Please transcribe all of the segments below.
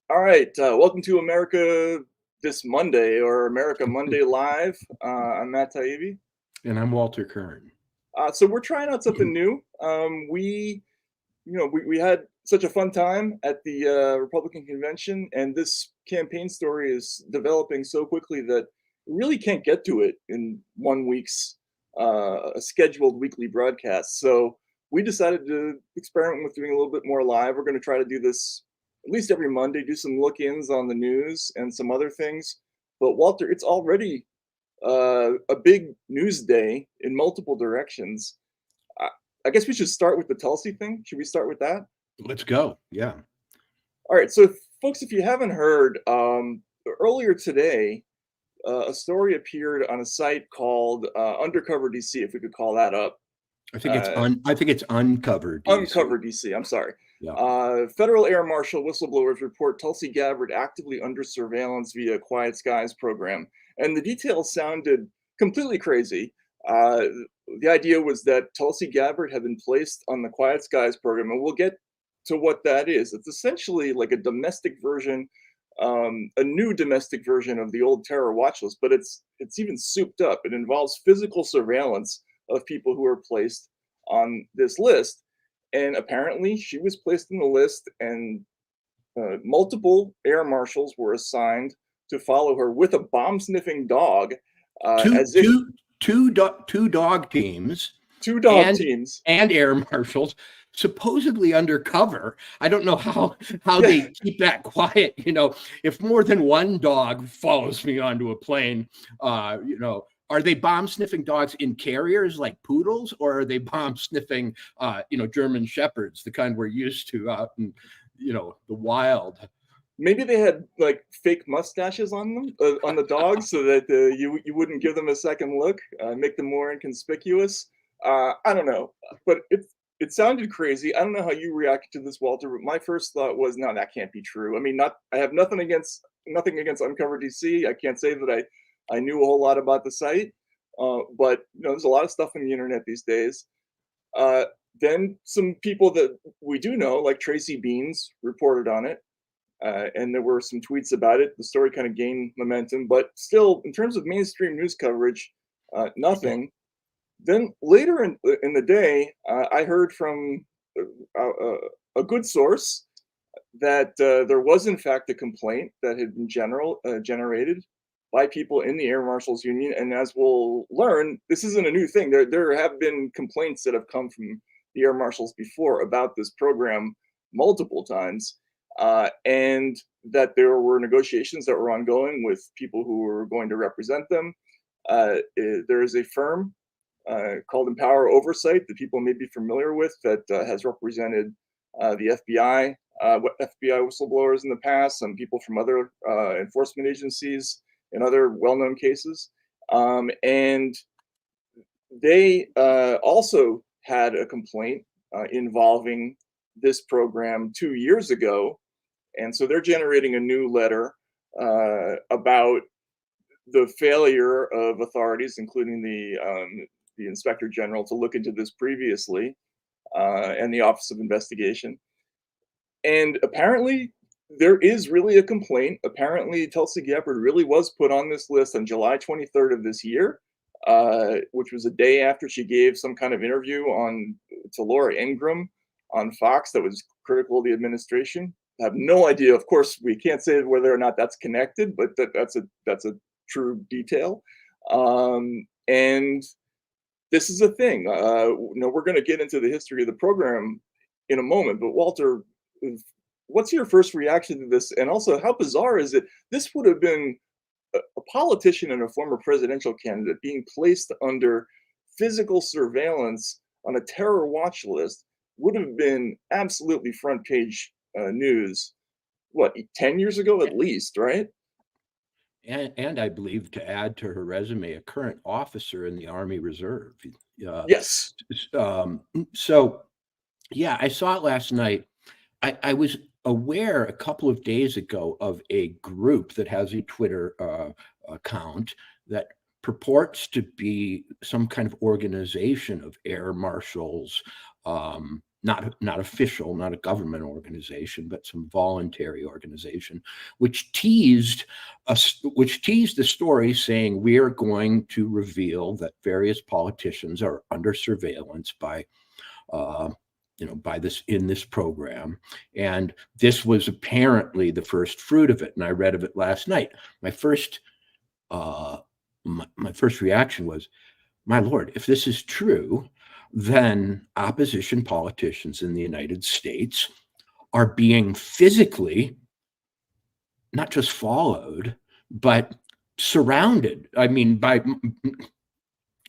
All right, welcome to America this Monday, or America Monday Live. I'm Matt Taibbi. And I'm Walter Kern. So we're trying out something new. We had such a fun time at the Republican convention, and this campaign story is developing so quickly that we really can't get to it in 1 week's scheduled weekly broadcast. So we decided to experiment with doing a little bit more live. We're going to try to do this at least every Monday, do some look-ins on the news and some other things. But Walter, it's already a big news day in multiple directions. I guess we should start with the Tulsi thing. Should we start with that? Let's go. Yeah. All right. So, folks, if you haven't heard, earlier today, a story appeared on a site called Undercover DC, if we could call that up. I think it's Uncovered DC. Uncovered DC. I'm sorry. Yeah. Federal Air Marshal whistleblowers report Tulsi Gabbard actively under surveillance via Quiet Skies program, and the details sounded completely crazy. The idea was that Tulsi Gabbard had been placed on the Quiet Skies program, and we'll get to what that is. It's essentially like a domestic version, a new domestic version of the old terror watch list, but it's even souped up. It involves physical surveillance of people who are placed on this list. And apparently she was placed on the list, and multiple air marshals were assigned to follow her with a bomb-sniffing dog. Two dog teams. Two dog teams. And air marshals, supposedly undercover. I don't know how they keep that quiet. If more than one dog follows me onto a plane, are they bomb-sniffing dogs in carriers like poodles, or are they bomb-sniffing, German shepherds, the kind we're used to out in, the wild? Maybe they had like fake mustaches on them, on the dogs, so that you wouldn't give them a second look, make them more inconspicuous. I don't know, but it sounded crazy. I don't know how you reacted to this, Walter, but my first thought was, no, that can't be true. I mean, I have nothing against Uncover DC. I can't say that I knew a whole lot about the site, but there's a lot of stuff on the internet these days. Then some people that we do know, like Tracy Beans, reported on it, and there were some tweets about it. The story kind of gained momentum, but still, in terms of mainstream news coverage, nothing. Then later in the day, I heard from a good source that there was in fact a complaint that had been generated by people in the Air Marshals Union. And as we'll learn, this isn't a new thing. There have been complaints that have come from the Air Marshals before about this program multiple times, and that there were negotiations that were ongoing with people who were going to represent them. There is a firm called Empower Oversight that people may be familiar with that has represented the FBI whistleblowers in the past, some people from other enforcement agencies in other well-known cases. And they also had a complaint involving this program 2 years ago. And so they're generating a new letter about the failure of authorities, including the Inspector General, to look into this previously, and the Office of Investigation. And apparently there is really a complaint. Apparently Tulsi Gabbard really was put on this list on July 23rd of this year, which was a day after she gave some kind of interview to Laura Ingraham on Fox that was critical of the administration. I have no idea. Of course, we can't say whether or not that's connected, but that's a true detail. And this is a thing. We're going to get into the history of the program in a moment. But Walter, what's your first reaction to this? And also, how bizarre is it? This would have been a politician and a former presidential candidate being placed under physical surveillance on a terror watch list would have been absolutely front page news. What, 10 years ago at least, right? And I believe, to add to her resume, a current officer in the Army Reserve. Yes. So, yeah, I saw it last night. I was aware a couple of days ago of a group that has a Twitter account that purports to be some kind of organization of air marshals, not official, not a government organization, but some voluntary organization, which teased the story saying we are going to reveal that various politicians are under surveillance by this program. And this was apparently the first fruit of it. And I read of it last night. My first reaction was, my Lord, if this is true, then opposition politicians in the United States are being physically not just followed, but surrounded. I mean,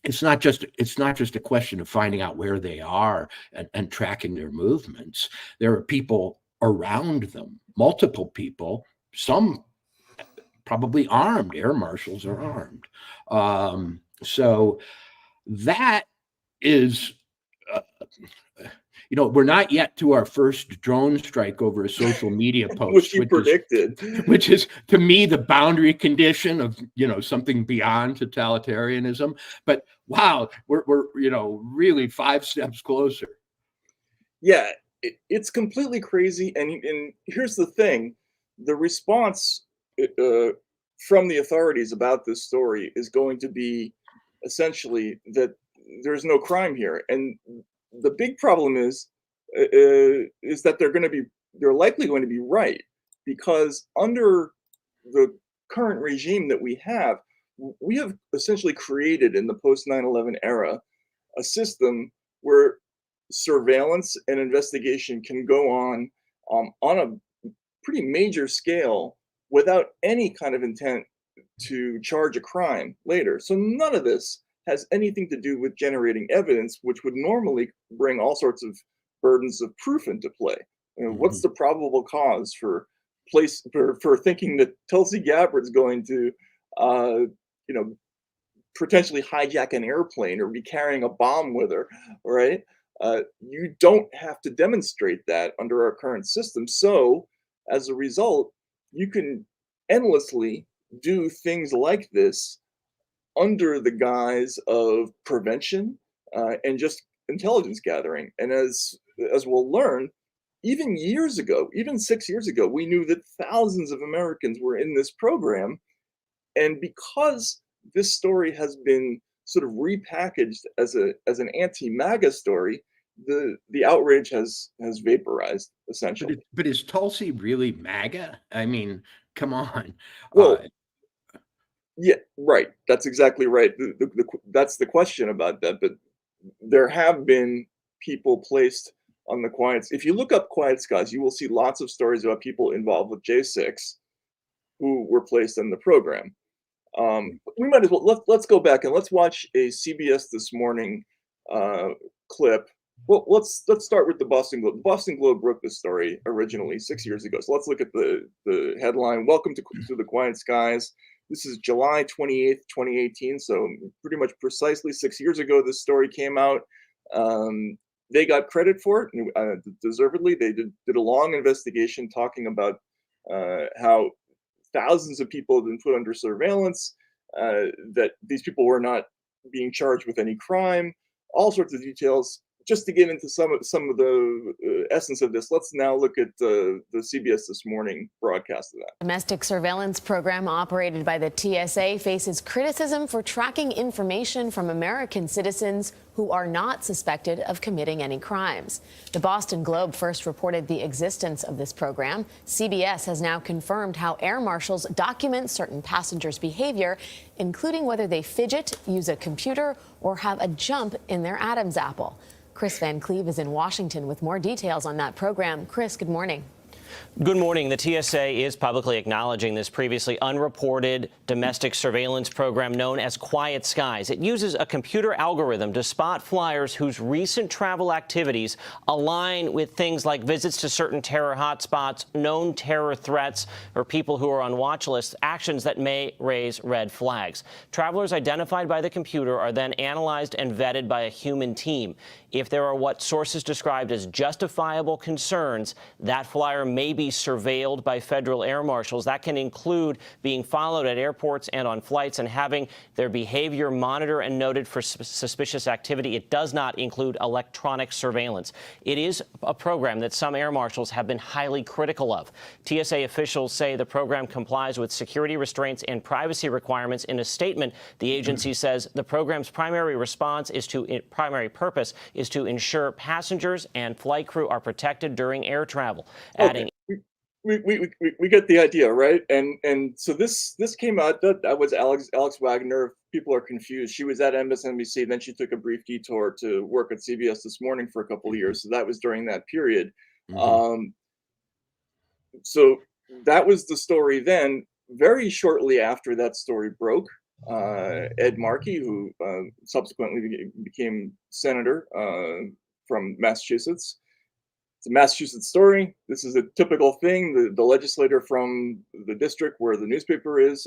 it's not just a question of finding out where they are and tracking their movements. There are people around them, multiple people, some probably armed. Air marshals are armed. So that is, we're not yet to our first drone strike over a social media post, which you predicted, which is to me the boundary condition of something beyond totalitarianism. But wow, we're really 5 steps closer. Yeah, it's completely crazy. And here's the thing: the response from the authorities about this story is going to be essentially that there's no crime here. And the big problem is that they're likely going to be right, because under the current regime that we have essentially created in the post 9/11 era a system where surveillance and investigation can go on a pretty major scale without any kind of intent to charge a crime later. So none of this has anything to do with generating evidence, which would normally bring all sorts of burdens of proof into play. What's the probable cause for thinking that Tulsi Gabbard's going to, potentially hijack an airplane or be carrying a bomb with her, right? You don't have to demonstrate that under our current system. So as a result, you can endlessly do things like this under the guise of prevention and just intelligence gathering. And as we'll learn, even 6 years ago, we knew that thousands of Americans were in this program. And because this story has been sort of repackaged as an anti-MAGA story, the outrage has vaporized, essentially. But is Tulsi really MAGA? I mean, come on. Well, yeah, right. That's exactly right. That's the question about that. But there have been people placed on the quiet. If you look up Quiet Skies, you will see lots of stories about people involved with J6 who were placed in the program. We might as well let's go back and let's watch a CBS This Morning clip. Well, let's start with the Boston Globe. The Boston Globe broke this story originally 6 years ago. So let's look at the headline. Welcome to the Quiet Skies. This is July 28th, 2018. So pretty much precisely 6 years ago, this story came out. They got credit for it, deservedly. They did a long investigation talking about how thousands of people have been put under surveillance, that these people were not being charged with any crime, all sorts of details. Just to get into some of the essence of this, let's now look at the CBS This Morning broadcast of that. Domestic surveillance program operated by the TSA faces criticism for tracking information from American citizens who are not suspected of committing any crimes. The Boston Globe first reported the existence of this program. CBS has now confirmed how air marshals document certain passengers' behavior, including whether they fidget, use a computer, or have a jump in their Adam's apple. Chris Van Cleve is in Washington with more details on that program. Chris, good morning. Good morning. The TSA is publicly acknowledging this previously unreported domestic surveillance program known as Quiet Skies. It uses a computer algorithm to spot flyers whose recent travel activities align with things like visits to certain terror hotspots, known terror threats, or people who are on watch lists, actions that may raise red flags. Travelers identified by the computer are then analyzed and vetted by a human team. If there are what sources described as justifiable concerns, that flyer may be surveilled by federal air marshals. That can include being followed at airports and on flights and having their behavior monitored and noted for suspicious activity. It does not include electronic surveillance. It is a program that some air marshals have been highly critical of. TSA officials say the program complies with security restraints and privacy requirements. In a statement, the agency says the program's primary purpose is to ensure passengers and flight crew are protected during air travel. Adding, we get the idea, right? And so this came out. That was Alex Wagner. People are confused. She was at MSNBC, then she took a brief detour to work at CBS This Morning for a couple of years. So that was during that period. So that was the story then. Very shortly after that story broke, Ed Markey, who subsequently became senator from Massachusetts. It's a Massachusetts story. This is a typical thing. The legislator from the district where the newspaper is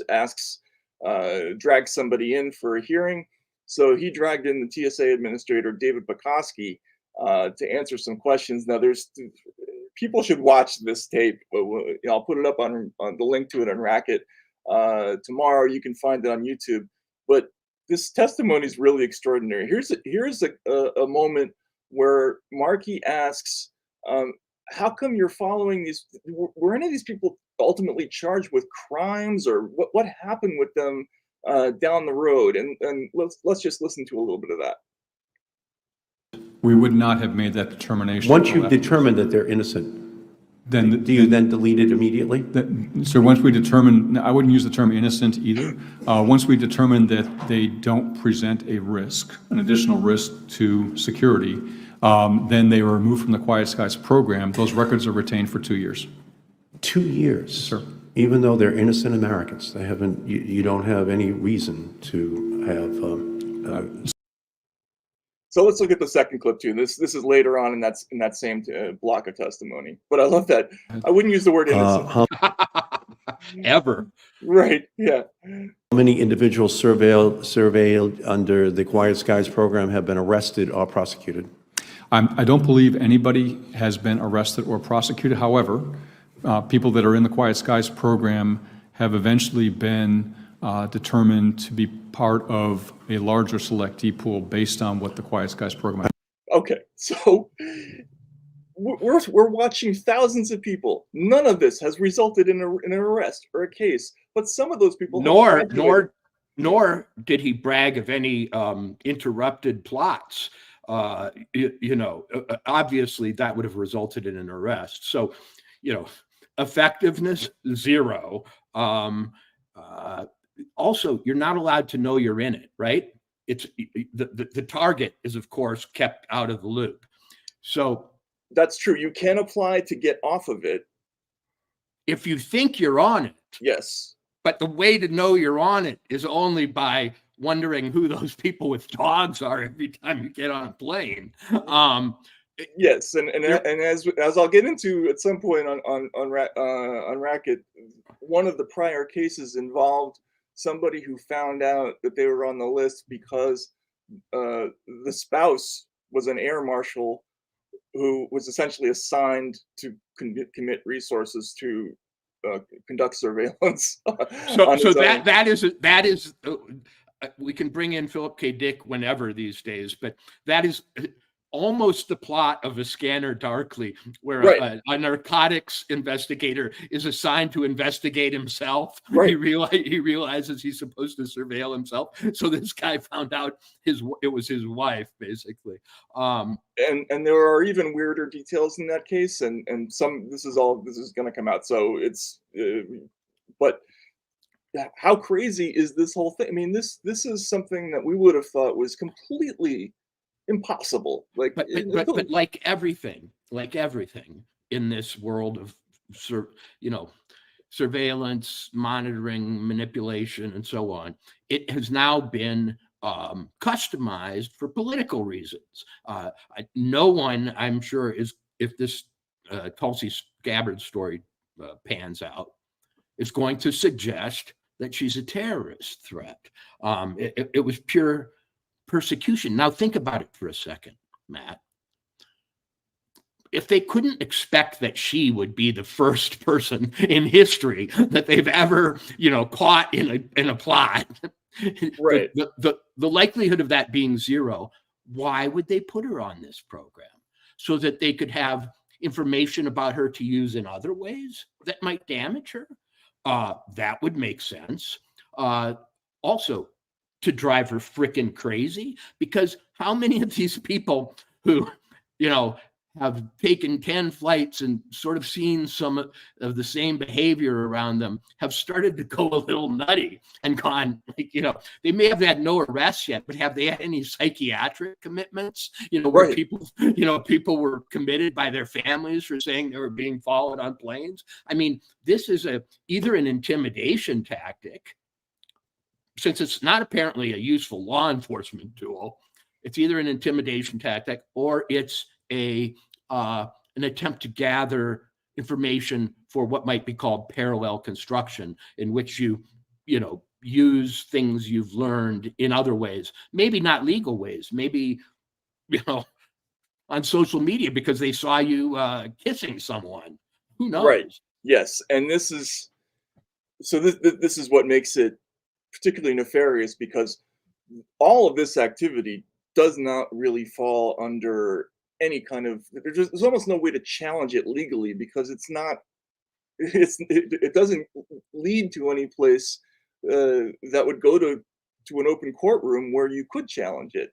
drags somebody in for a hearing. So he dragged in the TSA administrator, David Pekoski, to answer some questions. Now, people should watch this tape. I'll put it up on the link to it on Racket tomorrow. You can find it on YouTube. But this testimony is really extraordinary. Here's a moment where Markey asks, how come you're following these? Were any of these people ultimately charged with crimes, or what happened with them down the road? And let's just listen to a little bit of that. We would not have made that determination. Once you've determined that they're innocent, then do you then delete it immediately? So once we determine, I wouldn't use the term innocent either. Once we determine that they don't present a risk, an additional risk to security, then they were removed from the Quiet Skies program. Those records are retained for 2 years. 2 years? Sir. Even though they're innocent Americans, they haven't. You don't have any reason to have. So let's look at the second clip too. This is later on in that same block of testimony. But I love that. I wouldn't use the word innocent. Ever. Right. Yeah. How many individuals surveilled under the Quiet Skies program have been arrested or prosecuted? I don't believe anybody has been arrested or prosecuted. However, people that are in the Quiet Skies program have eventually been determined to be part of a larger selectee pool based on what the Quiet Skies program. Okay, so we're watching thousands of people. None of this has resulted in an arrest or a case, but some of those people. Nor did he brag of any interrupted plots. Obviously that would have resulted in an arrest. So, effectiveness, zero. Also, you're not allowed to know you're in it, right? It's the target is, of course, kept out of the loop. So that's true. You can apply to get off of it if you think you're on it. Yes. But the way to know you're on it is only by wondering who those people with dogs are every time you get on a plane. Yes, and as I'll get into at some point on Racket, one of the prior cases involved somebody who found out that they were on the list because the spouse was an air marshal who was essentially assigned to commit resources to conduct surveillance. So that is we can bring in Philip K. Dick whenever these days, but that is almost the plot of A Scanner Darkly, where a narcotics investigator is assigned to investigate himself. Right. He realizes he's supposed to surveil himself. So this guy found out it was his wife, basically. And there are even weirder details in that case, and some this is going to come out. So it's but how crazy is this whole thing? I mean, this is something that we would have thought was completely impossible. But like everything in this world of surveillance, monitoring, manipulation, and so on, it has now been customized for political reasons. No one, I'm sure, is, if this Tulsi Gabbard story pans out, is going to suggest that she's a terrorist threat. It was pure persecution. Now think about it for a second. Matt, if they couldn't expect that she would be the first person in history that they've ever, caught in a plot, Right. the likelihood of that being zero, why would they put her on this program? So that they could have information about her to use in other ways that might damage her? That would make sense. Also, to drive her frickin' crazy, because how many of these people who, have taken 10 flights and sort of seen some of the same behavior around them have started to go a little nutty and gone, they may have had no arrests yet, but have they had any psychiatric commitments, where Right. people were committed by their families for saying they were being followed on planes? I mean, this is either an intimidation tactic, since it's not apparently a useful law enforcement tool. It's either an intimidation tactic or it's an attempt to gather information for what might be called parallel construction, in which you use things you've learned in other ways, maybe not legal ways, maybe on social media because they saw you kissing someone. Who knows? Right. Yes, and this is what makes it particularly nefarious, because all of this activity does not really fall under any kind of, there's almost no way to challenge it legally, because it doesn't lead to any place that would go to an open courtroom where you could challenge it.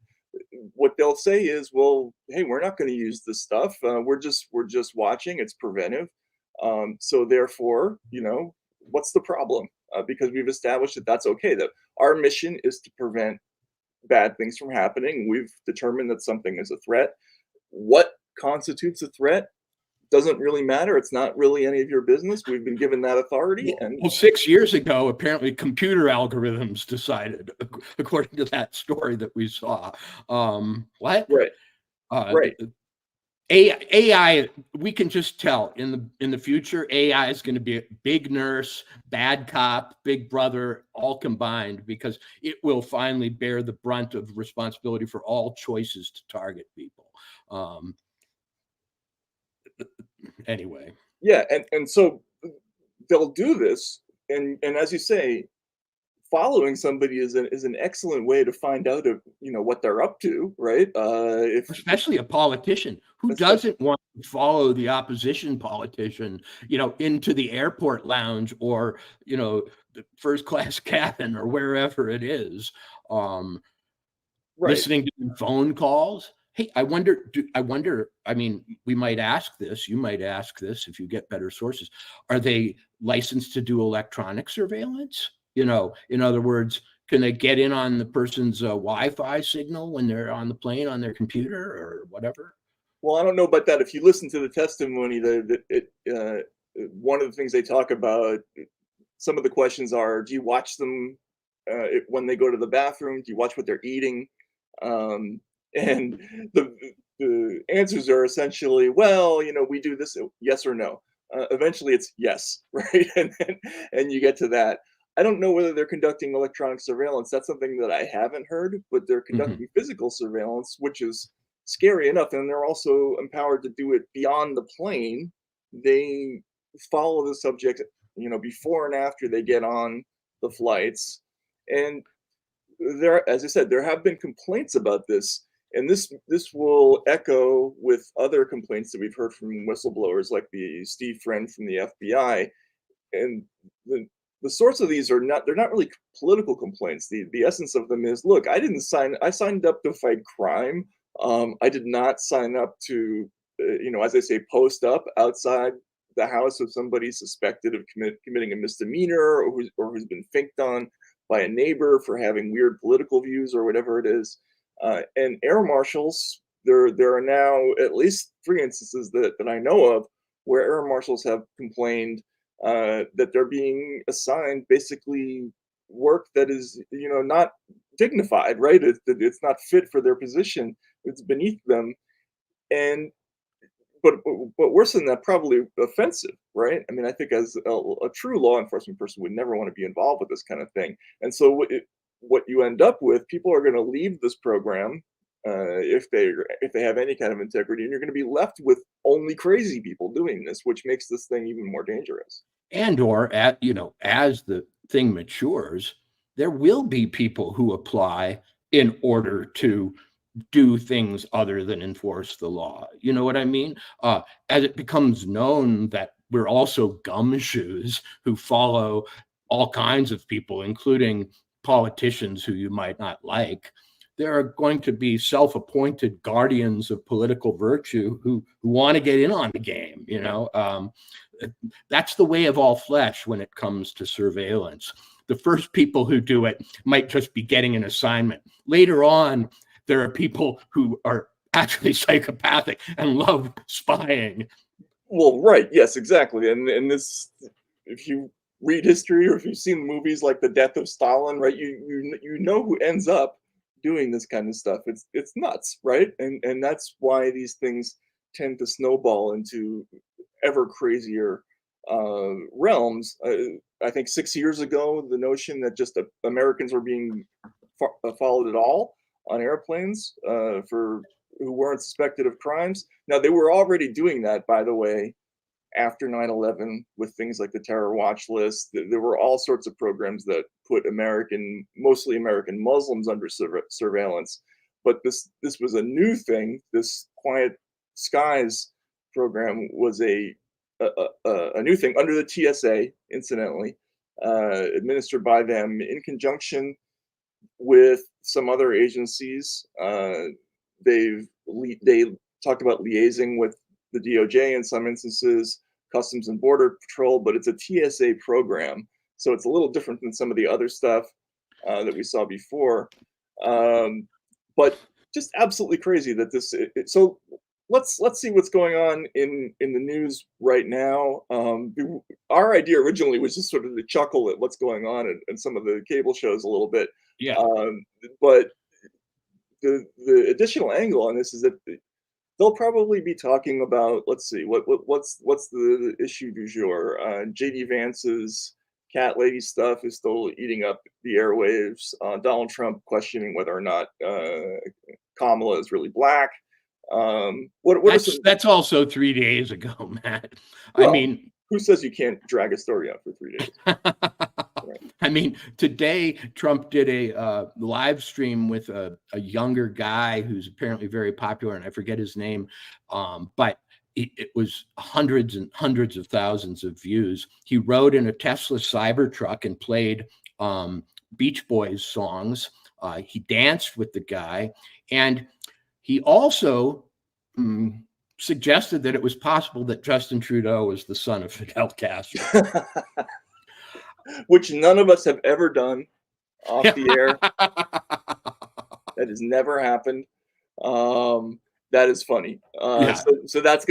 What they'll say is, well, hey, we're not going to use this stuff. We're just watching. It's preventive. So therefore, what's the problem? Because we've established that that's okay. That our mission is to prevent bad things from happening. We've determined that something is a threat. What constitutes a threat doesn't really matter. It's not really any of your business. We've been given that authority. Well, 6 years ago, apparently computer algorithms decided, according to that story that we saw. What? Right. Right. AI, we can just tell in the future, AI is going to be a big nurse, bad cop, big brother, all combined, because it will finally bear the brunt of responsibility for all choices to target people. Anyway. Yeah, and so they'll do this, and as you say, following somebody is an excellent way to find out what they're up to, right? Especially a politician who doesn't want to follow the opposition politician, into the airport lounge or the first class cabin or wherever it is, listening to phone calls. Hey, I wonder, I mean, we might ask this, you might ask this if you get better sources. Are they licensed to do electronic surveillance? In other words, can they get in on the person's Wi-Fi signal when they're on the plane on their computer or whatever? Well, I don't know about that. If you listen to the testimony, one of the things they talk about, some of the questions are, do you watch them when they go to the bathroom? Do you watch what they're eating? And the answers are essentially, well, we do this, yes or no. Eventually it's yes, right? And you get to that. I don't know whether they're conducting electronic surveillance. That's something that I haven't heard, but they're conducting physical surveillance, which is scary enough. And they're also empowered to do it beyond the plane. They follow the subject, before and after they get on the flights. And as I said, there have been complaints about this. And this will echo with other complaints that we've heard from whistleblowers like the Steve Friend from the FBI. And the source of these they're not really political complaints. The essence of them is, look, I signed up to fight crime. I did not sign up to, as I say, post up outside the house of somebody suspected of committing a misdemeanor or who's been finked on by a neighbor for having weird political views or whatever it is. And air marshals, there are now at least 3 instances that I know of where air marshals have complained that they're being assigned basically work that is, not dignified, right? It's not fit for their position. It's beneath them. But worse than that, probably offensive, right? I mean, I think as a true law enforcement person would never want to be involved with this kind of thing. And so what you end up with, people are going to leave this program if they have any kind of integrity, and you're going to be left with only crazy people doing this, which makes this thing even more dangerous. And or as the thing matures, there will be people who apply in order to do things other than enforce the law. You know what I mean? As it becomes known that we're also gumshoes who follow all kinds of people, including politicians who you might not like, there are going to be self-appointed guardians of political virtue who want to get in on the game. That's the way of all flesh when it comes to surveillance. The first people who do it might just be getting an assignment. Later on, there are people who are actually psychopathic and love spying. Well, right. Yes, exactly. And this, if you read history or if you've seen movies like The Death of Stalin, right, you know who ends up doing this kind of stuff. It's nuts, right? And that's why these things tend to snowball into ever crazier realms. I think 6 years ago, the notion that just Americans were being followed at all on airplanes for who weren't suspected of crimes. Now, they were already doing that, by the way, after 9/11 with things like the terror watch list. There were all sorts of programs that put mostly American Muslims under surveillance. But this was a new thing. This Quiet Skies program was a new thing under the TSA, incidentally, administered by them in conjunction with some other agencies. They talked about liaising with the DOJ in some instances, Customs and Border Patrol, but it's a TSA program, so it's a little different than some of the other stuff that we saw before. But just absolutely crazy that this. So let's see what's going on in the news right now. Our idea originally was just sort of to chuckle at what's going on in some of the cable shows a little bit. Yeah. But the additional angle on this is that they'll probably be talking about, let's see, what's the issue du jour? JD Vance's cat lady stuff is still eating up the airwaves. Donald Trump questioning whether or not Kamala is really black. That's also 3 days ago, Matt. Well, I mean, who says you can't drag a story out for 3 days? Right. I mean, today Trump did a live stream with a younger guy who's apparently very popular, and I forget his name, but it was hundreds and hundreds of thousands of views. He rode in a Tesla Cybertruck and played Beach Boys songs. He danced with the guy, and he also suggested that it was possible that Justin Trudeau was the son of Fidel Castro. Which none of us have ever done off the air. That has never happened. That is funny. So that's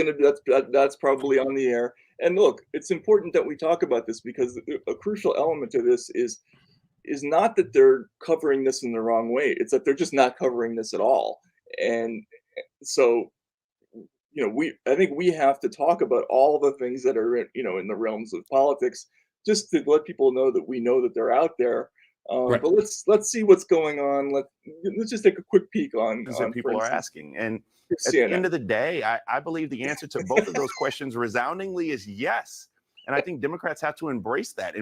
probably on the air. And look, it's important that we talk about this because a crucial element to this is not that they're covering this in the wrong way. It's that they're just not covering this at all. And so, I think we have to talk about all the things that are in the realms of politics, just to let people know that we know that they're out there. Right. But let's see what's going on. Let's just take a quick peek on people are asking. And at the end of the day, I believe the answer to both of those questions resoundingly is yes. And I think Democrats have to embrace that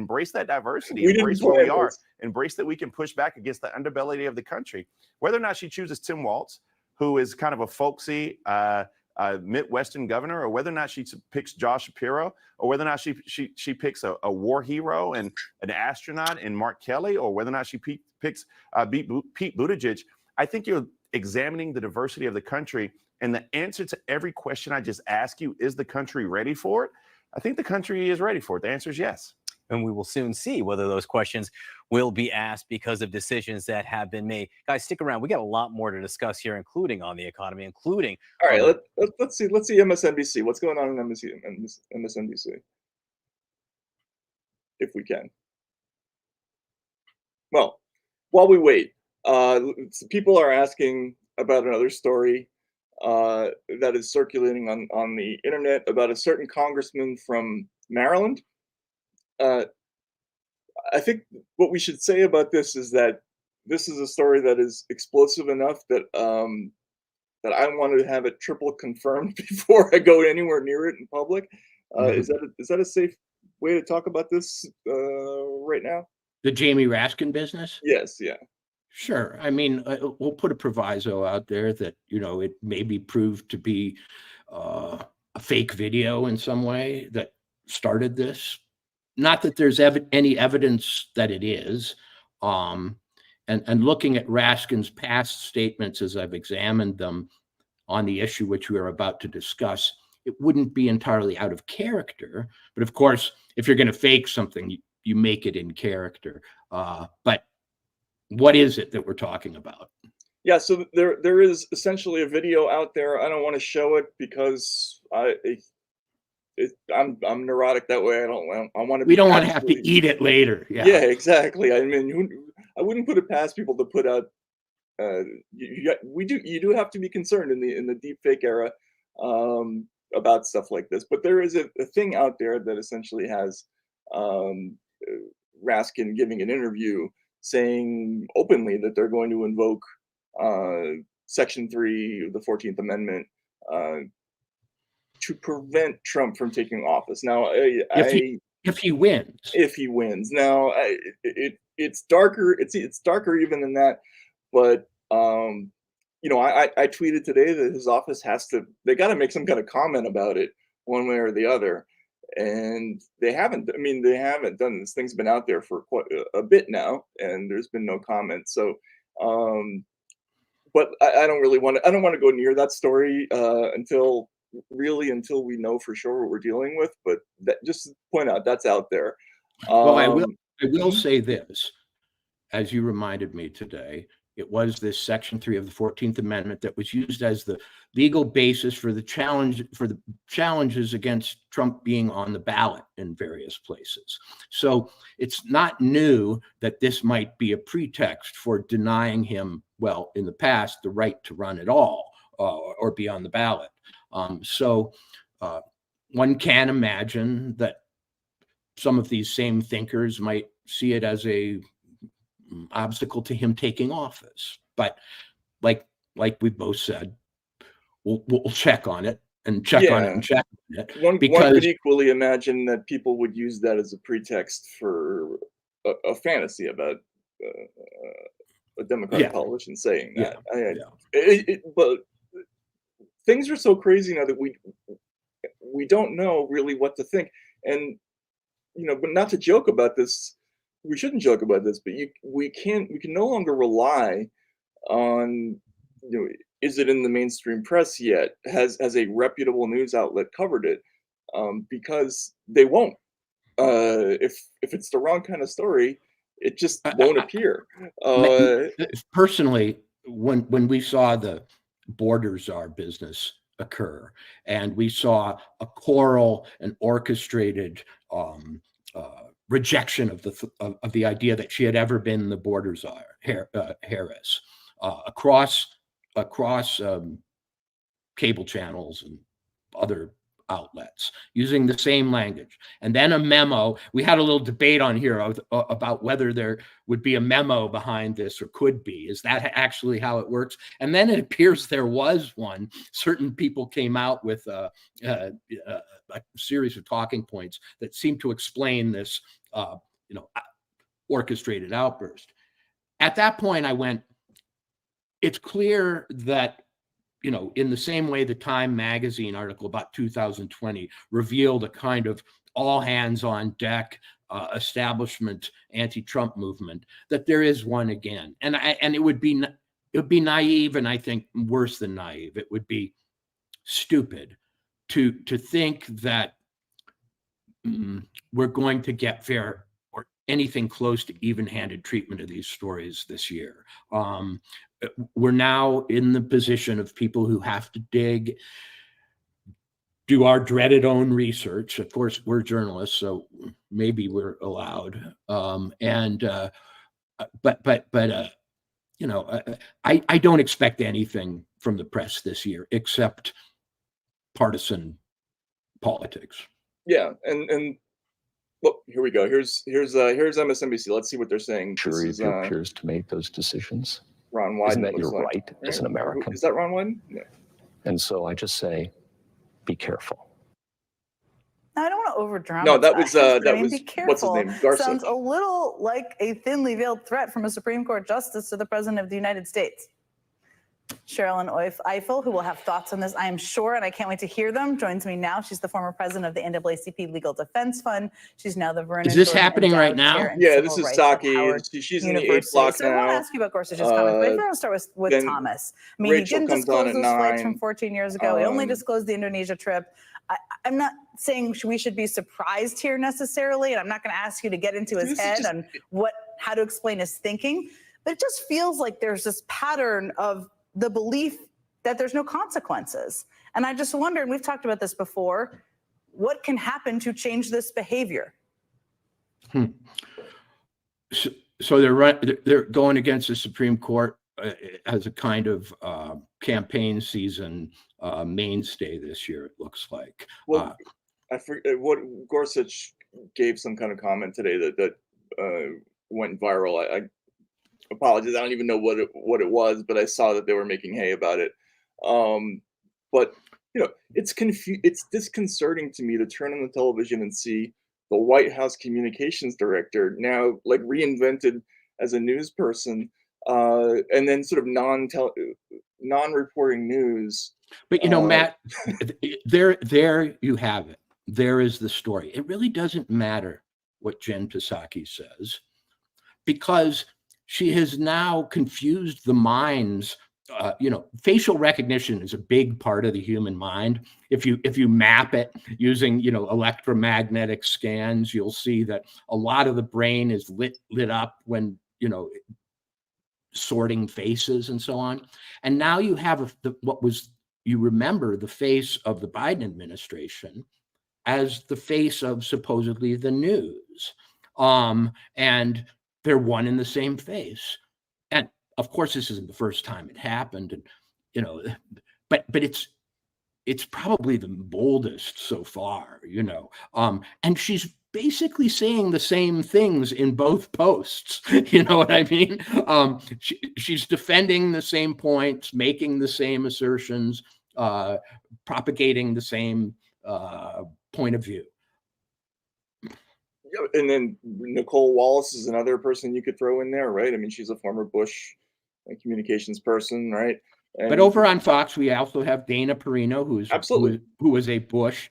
diversity, embrace where we are, embrace that we can push back against the underbelly of the country. Whether or not she chooses Tim Walz, who is kind of a folksy Midwestern governor, or whether or not she picks Josh Shapiro, or whether or not she picks a war hero and an astronaut in Mark Kelly, or whether or not she picks Pete Buttigieg, I think you're examining the diversity of the country. And the answer to every question I just asked you, is the country ready for it? I think the country is ready for it. The answer is yes. And we will soon see whether those questions will be asked because of decisions that have been made. Guys, stick around. We got a lot more to discuss here, including on the economy, including. All right, let's see MSNBC. What's going on in MSNBC? If we can. Well, while we wait, people are asking about another story that is circulating on the internet about a certain congressman from Maryland. I think what we should say about this is that this is a story that is explosive enough that that I wanted to have it triple confirmed before I go anywhere near it in public. Is that a safe way to talk about this right now? The Jamie Raskin business? Yes, yeah. Sure. I mean, we'll put a proviso out there that, you know, it may be proved to be a fake video in some way that started this. Not that there's any evidence that it is. And looking at Raskin's past statements as I've examined them on the issue which we are about to discuss, it wouldn't be entirely out of character. But of course, if you're going to fake something, you make it in character. But what is it that we're talking about? Yeah, so there is essentially a video out there. I don't want to show it because I'm neurotic that way. I want to. We don't want to have to eat it later. Yeah. Yeah, exactly. I mean, I wouldn't put it past people to put out. You do have to be concerned in the deep fake era about stuff like this. But there is a thing out there that essentially has Raskin giving an interview saying openly that they're going to invoke Section 3 of the 14th Amendment to prevent Trump from taking office. Now, if he wins, now it's darker. It's darker even than that. But you know, I tweeted today that his office they got to make some kind of comment about it one way or the other. And they haven't. I mean, they haven't done this. Thing's been out there for quite a bit now, and there's been no comment. So, but I don't really want to. I don't want to go near that story until we know for sure what we're dealing with. But just to point out, that's out there. Well, I will say this, as you reminded me today. It was this Section 3 of the 14th Amendment that was used as the legal basis for the challenges against Trump being on the ballot in various places. So it's not new that this might be a pretext for denying him, well, in the past, the right to run at all or be on the ballot. So one can imagine that some of these same thinkers might see it as a obstacle to him taking office. But like we both said, we'll check on it and check on it and check on it. One could equally imagine that people would use that as a pretext for a fantasy about a Democratic politician saying that. But things are so crazy now that we don't know really what to think. And you know, but not to joke about this. We shouldn't joke about this, but we can no longer rely on, you know, is it in the mainstream press yet? Has a reputable news outlet covered it? Because they won't. If it's the wrong kind of story, it just won't appear. Personally, when we saw the border czar business occur, and we saw a choral and orchestrated rejection of the idea that she had ever been the border czar, Harris, across cable channels and other outlets using the same language. And then a memo. We had a little debate on here about whether there would be a memo behind this or could be. Is that actually how it works? And then it appears there was one. Certain people came out with a series of talking points that seemed to explain this, orchestrated outburst. At that point, I went, it's clear that, in the same way the Time magazine article about 2020 revealed a kind of all hands on deck establishment anti-Trump movement, that there is one again. And it would be naive, and I think worse than naive. It would be stupid to think that we're going to get fair or anything close to even-handed treatment of these stories this year. We're now in the position of people who have to do our dreaded own research. Of course, we're journalists, so maybe we're allowed. I don't expect anything from the press this year except partisan politics. Yeah, and Look, here we go. Here's MSNBC. Let's see what they're saying. Jury This of is your peers to make those decisions. Ron Wyden. Isn't that looks your like, right as an American? Is that Ron Wyden? Yeah. And so I just say, be careful. I don't want to over dramatize. No, that was be careful. What's his name? Garza. Sounds a little like a thinly veiled threat from a Supreme Court justice to the President of the United States. Sherilyn Eiffel, who will have thoughts on this, I am sure, and I can't wait to hear them, joins me now. She's the former president of the NAACP Legal Defense Fund. She's now the Vernon. Is this happening right now? Yeah, this is Saki. She's in the 8 block so now. I want to ask you about Gorsuch's comments, but I want to start with Thomas. I mean, Rachel he didn't disclose those flights from 14 years ago. He only disclosed the Indonesia trip. I'm not saying we should be surprised here necessarily, and I'm not going to ask you to get into his head on how to explain his thinking, but it just feels like there's this pattern of the belief that there's no consequences. And I just wonder, and we've talked about this before, what can happen to change this behavior? So they're going against the Supreme Court as a kind of campaign season mainstay this year, it looks like. Well, I forget what Gorsuch gave some kind of comment today that went viral. I apologize, I don't even know what it was, but I saw that they were making hay about it. But it's disconcerting to me to turn on the television and see the White House communications director now like reinvented as a news person, and then sort of non-reporting news. But Matt, there you have it. There is the story. It really doesn't matter what Jen Psaki says, because she has now confused the minds. Facial recognition is a big part of the human mind. If you map it using electromagnetic scans, you'll see that a lot of the brain is lit up when sorting faces and so on. And now you have the face of the Biden administration as the face of supposedly the news, and they're one and the same face. And of course, this isn't the first time it happened, and but it's probably the boldest so far, and she's basically saying the same things in both posts. You know what I mean? She's defending the same points, making the same assertions, propagating the same point of view. Yeah, and then Nicole Walz is another person you could throw in there, right? I mean, she's a former Bush communications person, right? But over on Fox, we also have Dana Perino, who was a Bush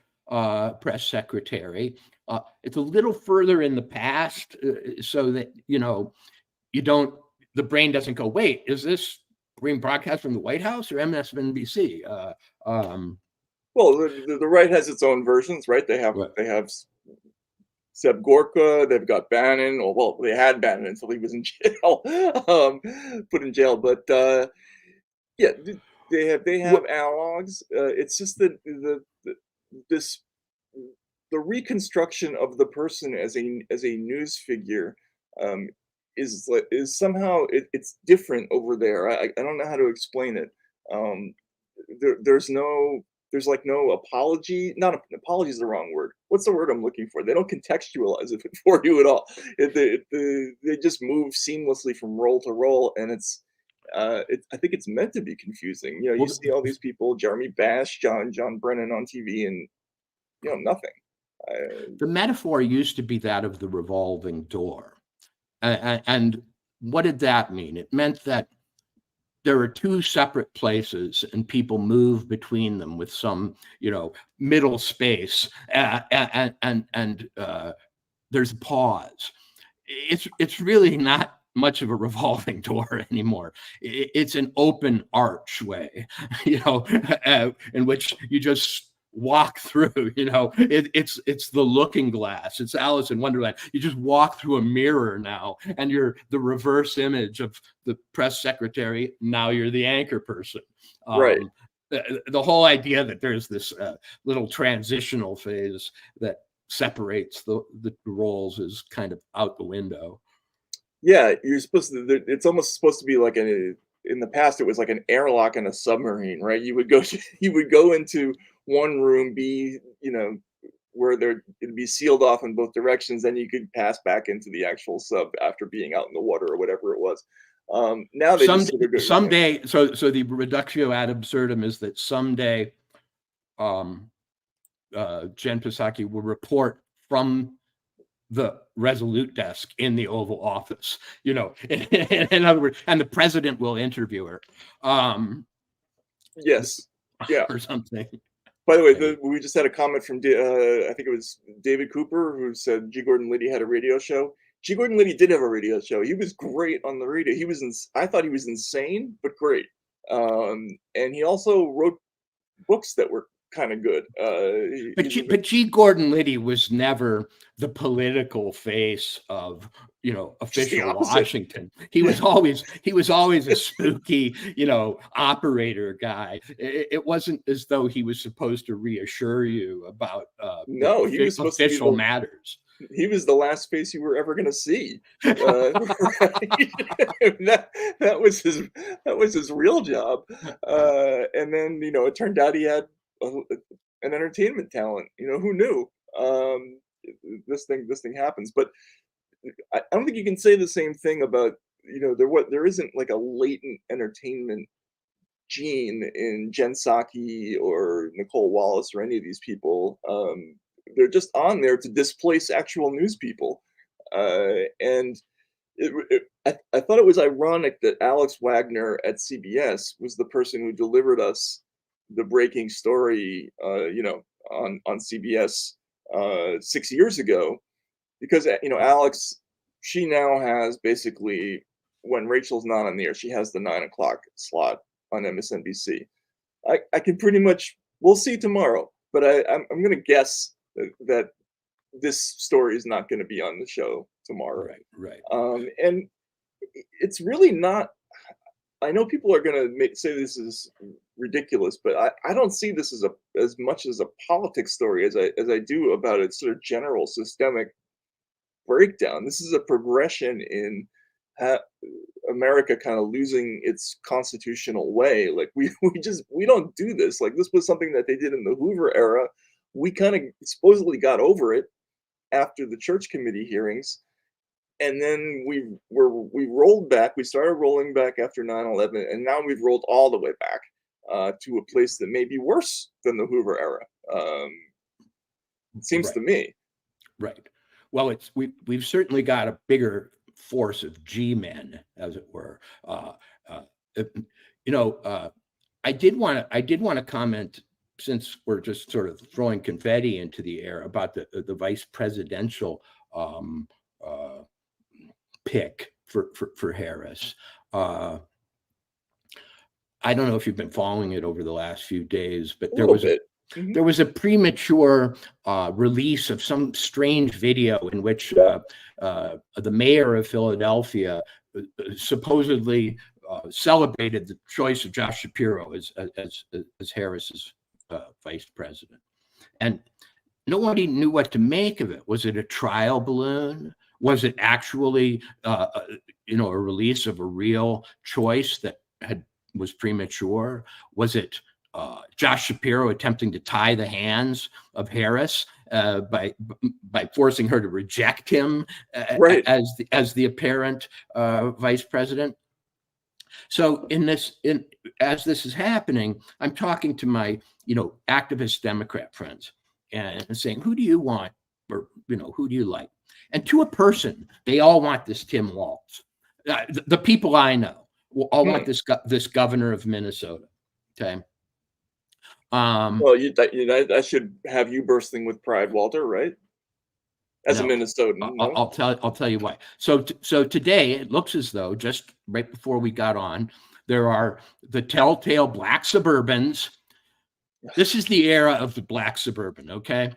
press secretary. It's a little further in the past, so that the brain doesn't go, wait, is this being broadcast from the White House or MSNBC? Well, the right has its own versions, right? They have Seb Gorka, they've got Bannon. Well, they had Bannon until he was in jail, put in jail. But yeah, they have analogs. It's just that the reconstruction of the person as a news figure is somehow it's different over there. I don't know how to explain it. There's no apology. Not apology is the wrong word. What's the word I'm looking for? They don't contextualize it for you at all. They just move seamlessly from role to role, and I think it's meant to be confusing. You see all these people, Jeremy Bash, John Brennan on TV, and nothing. The metaphor used to be that of the revolving door, and what did that mean? It meant that there are two separate places and people move between them with some, middle space, and there's a pause. It's really not much of a revolving door anymore. It's an open archway, in which you just walk through. It's the looking glass. It's Alice in Wonderland. You just walk through a mirror now, and you're the reverse image of the press secretary. Now you're the anchor person. Right. The whole idea that there's this little transitional phase that separates the roles is kind of out the window. Yeah, you're supposed to. It's almost supposed to be like in the past. It was like an airlock in a submarine, right? You would go into one room, be where it'd be sealed off in both directions. Then you could pass back into the actual sub after being out in the water or whatever it was. Now they just sort of go, someday. So the reductio ad absurdum is that someday, Jen Psaki will report from the Resolute desk in the Oval Office, in other words, and the president will interview her. Yes. Yeah. Or something. By the way, we just had a comment from, I think it was David Cooper, who said G. Gordon Liddy had a radio show. G. Gordon Liddy did have a radio show. He was great on the radio. I thought he was insane, but great. And he also wrote books that were kind of good. But G. Gordon Liddy was never the political face of official Washington. He was always a spooky operator guy. It wasn't as though he was supposed to reassure you about he was supposed official to be matters. He was the last face you were ever going to see. That was his real job. And then it turned out he had an entertainment talent. Who knew? This thing happens, but I don't think you can say the same thing about there isn't like a latent entertainment gene in Jen Psaki or Nicole Walz or any of these people. They're just on there to displace actual news people, and I thought it was ironic that Alex Wagner at CBS was the person who delivered us the breaking story, on CBS 6 years ago, because Alex, she now has basically, when Rachel's not on the air, she has the 9 o'clock slot on MSNBC. I can pretty much, we'll see tomorrow, but I'm going to guess that this story is not going to be on the show tomorrow. Right. And it's really not. I know people are going to say this is ridiculous, but I don't see this as much as a politics story as I do about a sort of general systemic breakdown. This is a progression in America kind of losing its constitutional way. Like we don't do this. Like this was something that they did in the Hoover era. We kind of supposedly got over it after the Church Committee hearings. And then we rolled back. We started rolling back after 9/11, and now we've rolled all the way back to a place that may be worse than the Hoover era. It seems to me. Right. Well, we've certainly got a bigger force of G-men, as it were. I did want to comment, since we're just sort of throwing confetti into the air, about the vice presidential pick for Harris. I don't know if you've been following it over the last few days, but there was a premature release of some strange video in which the mayor of Philadelphia supposedly celebrated the choice of Josh Shapiro as Harris's vice president, and nobody knew what to make of it. Was it a trial balloon? Was it actually, a release of a real choice that was premature? Was it Josh Shapiro attempting to tie the hands of Harris by forcing her to reject him as the apparent vice president? So as this is happening, I'm talking to my activist Democrat friends and saying, who do you want, or who do you like? And to a person, they all want this Tim Walz. The people I know all want this governor of Minnesota. Okay. Well, I should have you bursting with pride, Walter, right? As a Minnesotan. No? I'll tell you why. So today it looks as though, just right before we got on, there are the telltale black Suburbans. This is the era of the black Suburban, okay?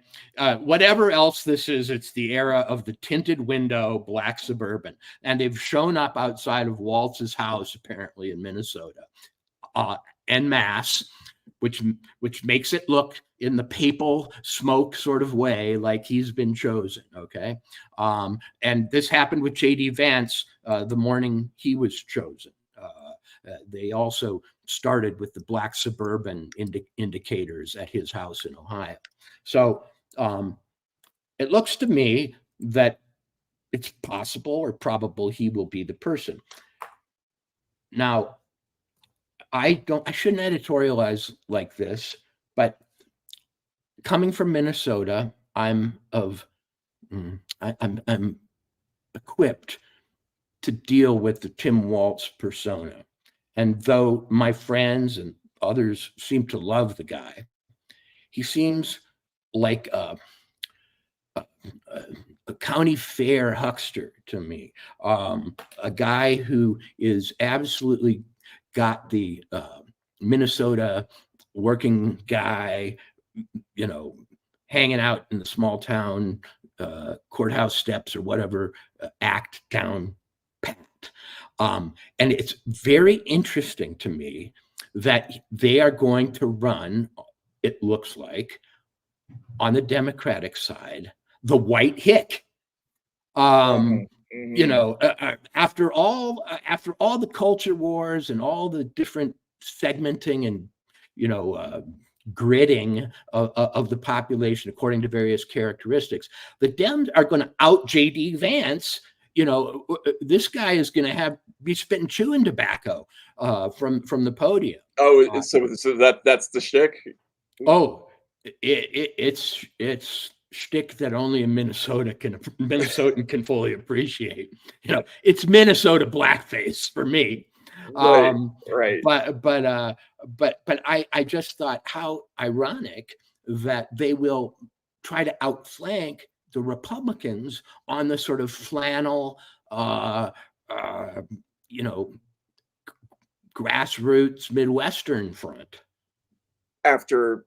Whatever else this is, it's the era of the tinted window black Suburban. And they've shown up outside of Walz's house, apparently in Minnesota, en masse, which makes it look in the papal smoke sort of way like he's been chosen, okay? And this happened with J.D. Vance the morning he was chosen. They also started with the black Suburban indicators at his house in Ohio. So it looks to me that it's possible or probable he will be the person. Now, I shouldn't editorialize like this, but coming from Minnesota, I'm equipped to deal with the Tim Walz persona. And though my friends and others seem to love the guy, he seems like a county fair huckster to me, a guy who is absolutely got the Minnesota working guy, hanging out in the small town courthouse steps or whatever, act down pat. And it's very interesting to me that they are going to run, it looks like, on the Democratic side, the white hick. After all the culture wars and all the different segmenting and gridding of the population according to various characteristics, the Dems are going to out JD Vance. This guy is going to be spitting chewing tobacco from the podium. Oh, so that's the shtick. Oh, it's shtick that only a Minnesotan can fully appreciate. It's Minnesota blackface for me. Right. But I just thought how ironic that they will try to outflank the Republicans on the sort of flannel, grassroots Midwestern front. After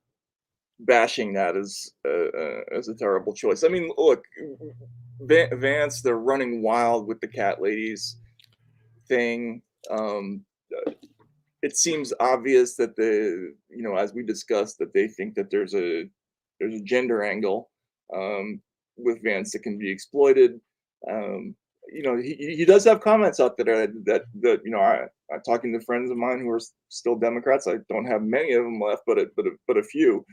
bashing that as a terrible choice. I mean, look, Vance, they're running wild with the cat ladies thing. It seems obvious that as we discussed, that they think that there's a gender angle with Vance that can be exploited. He does have comments out there that I'm talking to friends of mine who are still Democrats. I don't have many of them left, but a few.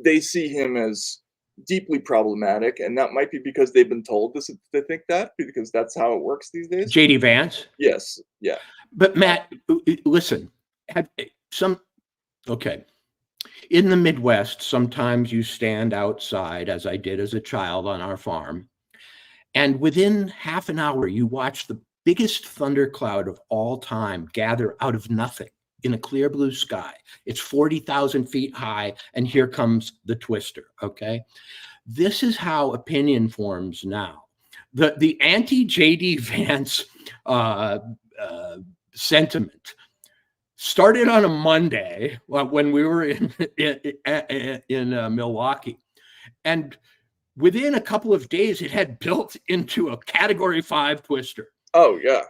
They see him as deeply problematic, and that might be because they've been told to think that, because that's how it works these days. JD Vance? Yes. Yeah. But Matt, listen, in the Midwest, sometimes you stand outside, as I did as a child on our farm, and within half an hour, you watch the biggest thundercloud of all time gather out of nothing in a clear blue sky. It's 40,000 feet high, and here comes the twister, okay? This is how opinion forms now. The anti-JD Vance sentiment started on a Monday when we were in Milwaukee. And within a couple of days, it had built into a Category 5 twister. Oh, yeah.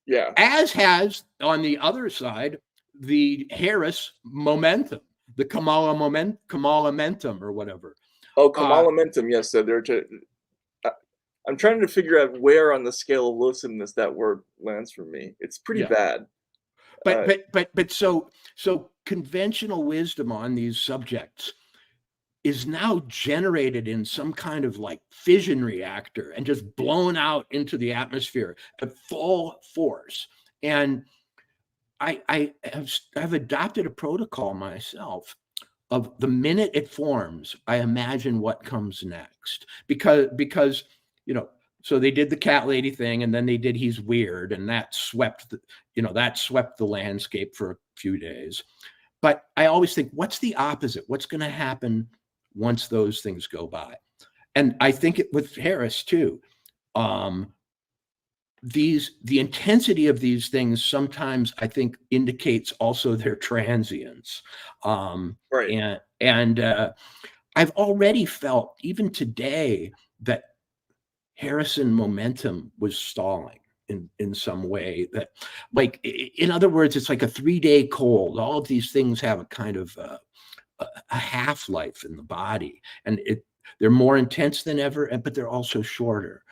Yeah. As has, on the other side, the Harris momentum, the Kamala momentum or whatever. Oh, Kamala momentum, yes. So I'm trying to figure out where on the scale of looseness that word lands for me. It's pretty bad. But so conventional wisdom on these subjects is now generated in some kind of like fission reactor and just blown out into the atmosphere at full force. And I have adopted a protocol myself of the minute it forms, I imagine what comes next, because so they did the cat lady thing, and then they did he's weird, and that swept the landscape for a few days. But I always think, what's the opposite? What's going to happen once those things go by? And I think with Harris too, the intensity of these things sometimes I think indicates also their transience. Right. And I've already felt even today that Harrison momentum was stalling in some way, that, like, in other words, it's like a 3-day cold. All of these things have a kind of a half-life in the body, and they're more intense than ever, but they're also shorter.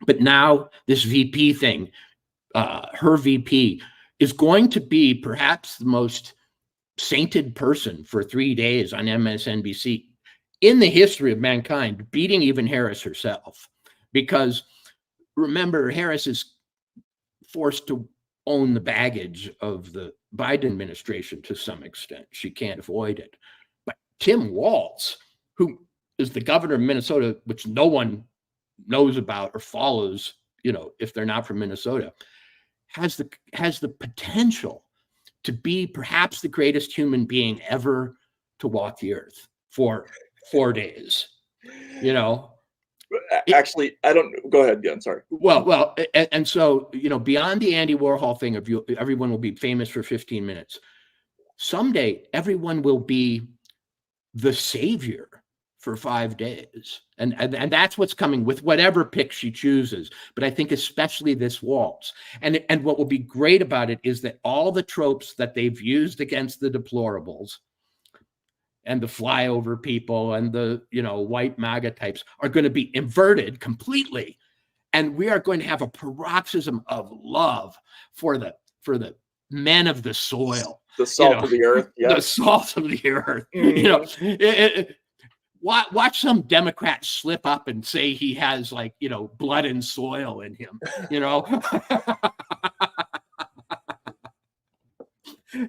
But now this VP thing, her VP is going to be perhaps the most sainted person for 3 days on MSNBC in the history of mankind, beating even Harris herself. Because remember, Harris is forced to own the baggage of the Biden administration to some extent. She can't avoid it. But Tim Walz, who is the governor of Minnesota, which no one knows about or follows, if they're not from Minnesota, has the potential to be perhaps the greatest human being ever to walk the earth for 4 days. Actually, I don't. Go ahead. Yeah, I'm sorry. Well, and so beyond the Andy Warhol thing of everyone will be famous for 15 minutes. Someday, everyone will be the savior for 5 days, and that's what's coming with whatever pick she chooses. But I think especially this Walz, and what will be great about it is that all the tropes that they've used against the deplorables and the flyover people and the white MAGA types are going to be inverted completely, and we are going to have a paroxysm of love for the men of the soil, the salt of the earth. The salt of the earth. Watch some Democrat slip up and say he has blood and soil in him.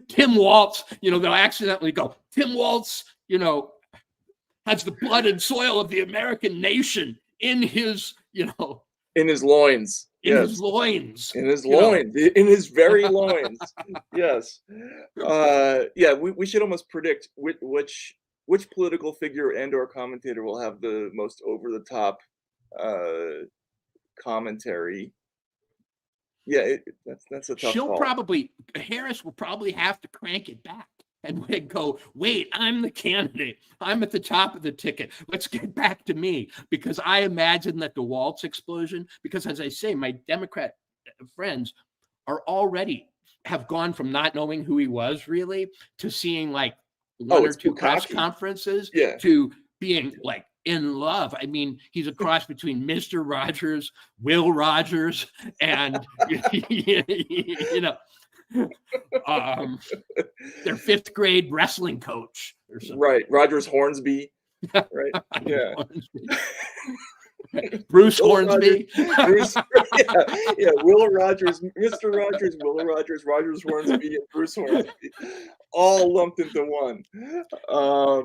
Tim Walz, they'll accidentally go, Tim Walz, has the blood and soil of the American nation in his, in his loins. In his loins. In his loins. In his very loins. Yes. We should almost predict which political figure and or commentator will have the most over the top commentary. Yeah, that's a tough call. Harris will probably have to crank it back and go, wait, I'm the candidate. I'm at the top of the ticket. Let's get back to me. Because I imagine that the Walz explosion, because as I say, my Democrat friends have gone from not knowing who he was really to seeing one or two press conferences to being in love. I mean, he's a cross between Mr. Rogers, Will Rogers, and their 5th grade wrestling coach or something. Right, Rogers Hornsby. Right, yeah. Bruce Hornsby. Will Rogers, Mr. Rogers, Will Rogers, Rogers Hornsby, and Bruce Hornsby, all lumped into one.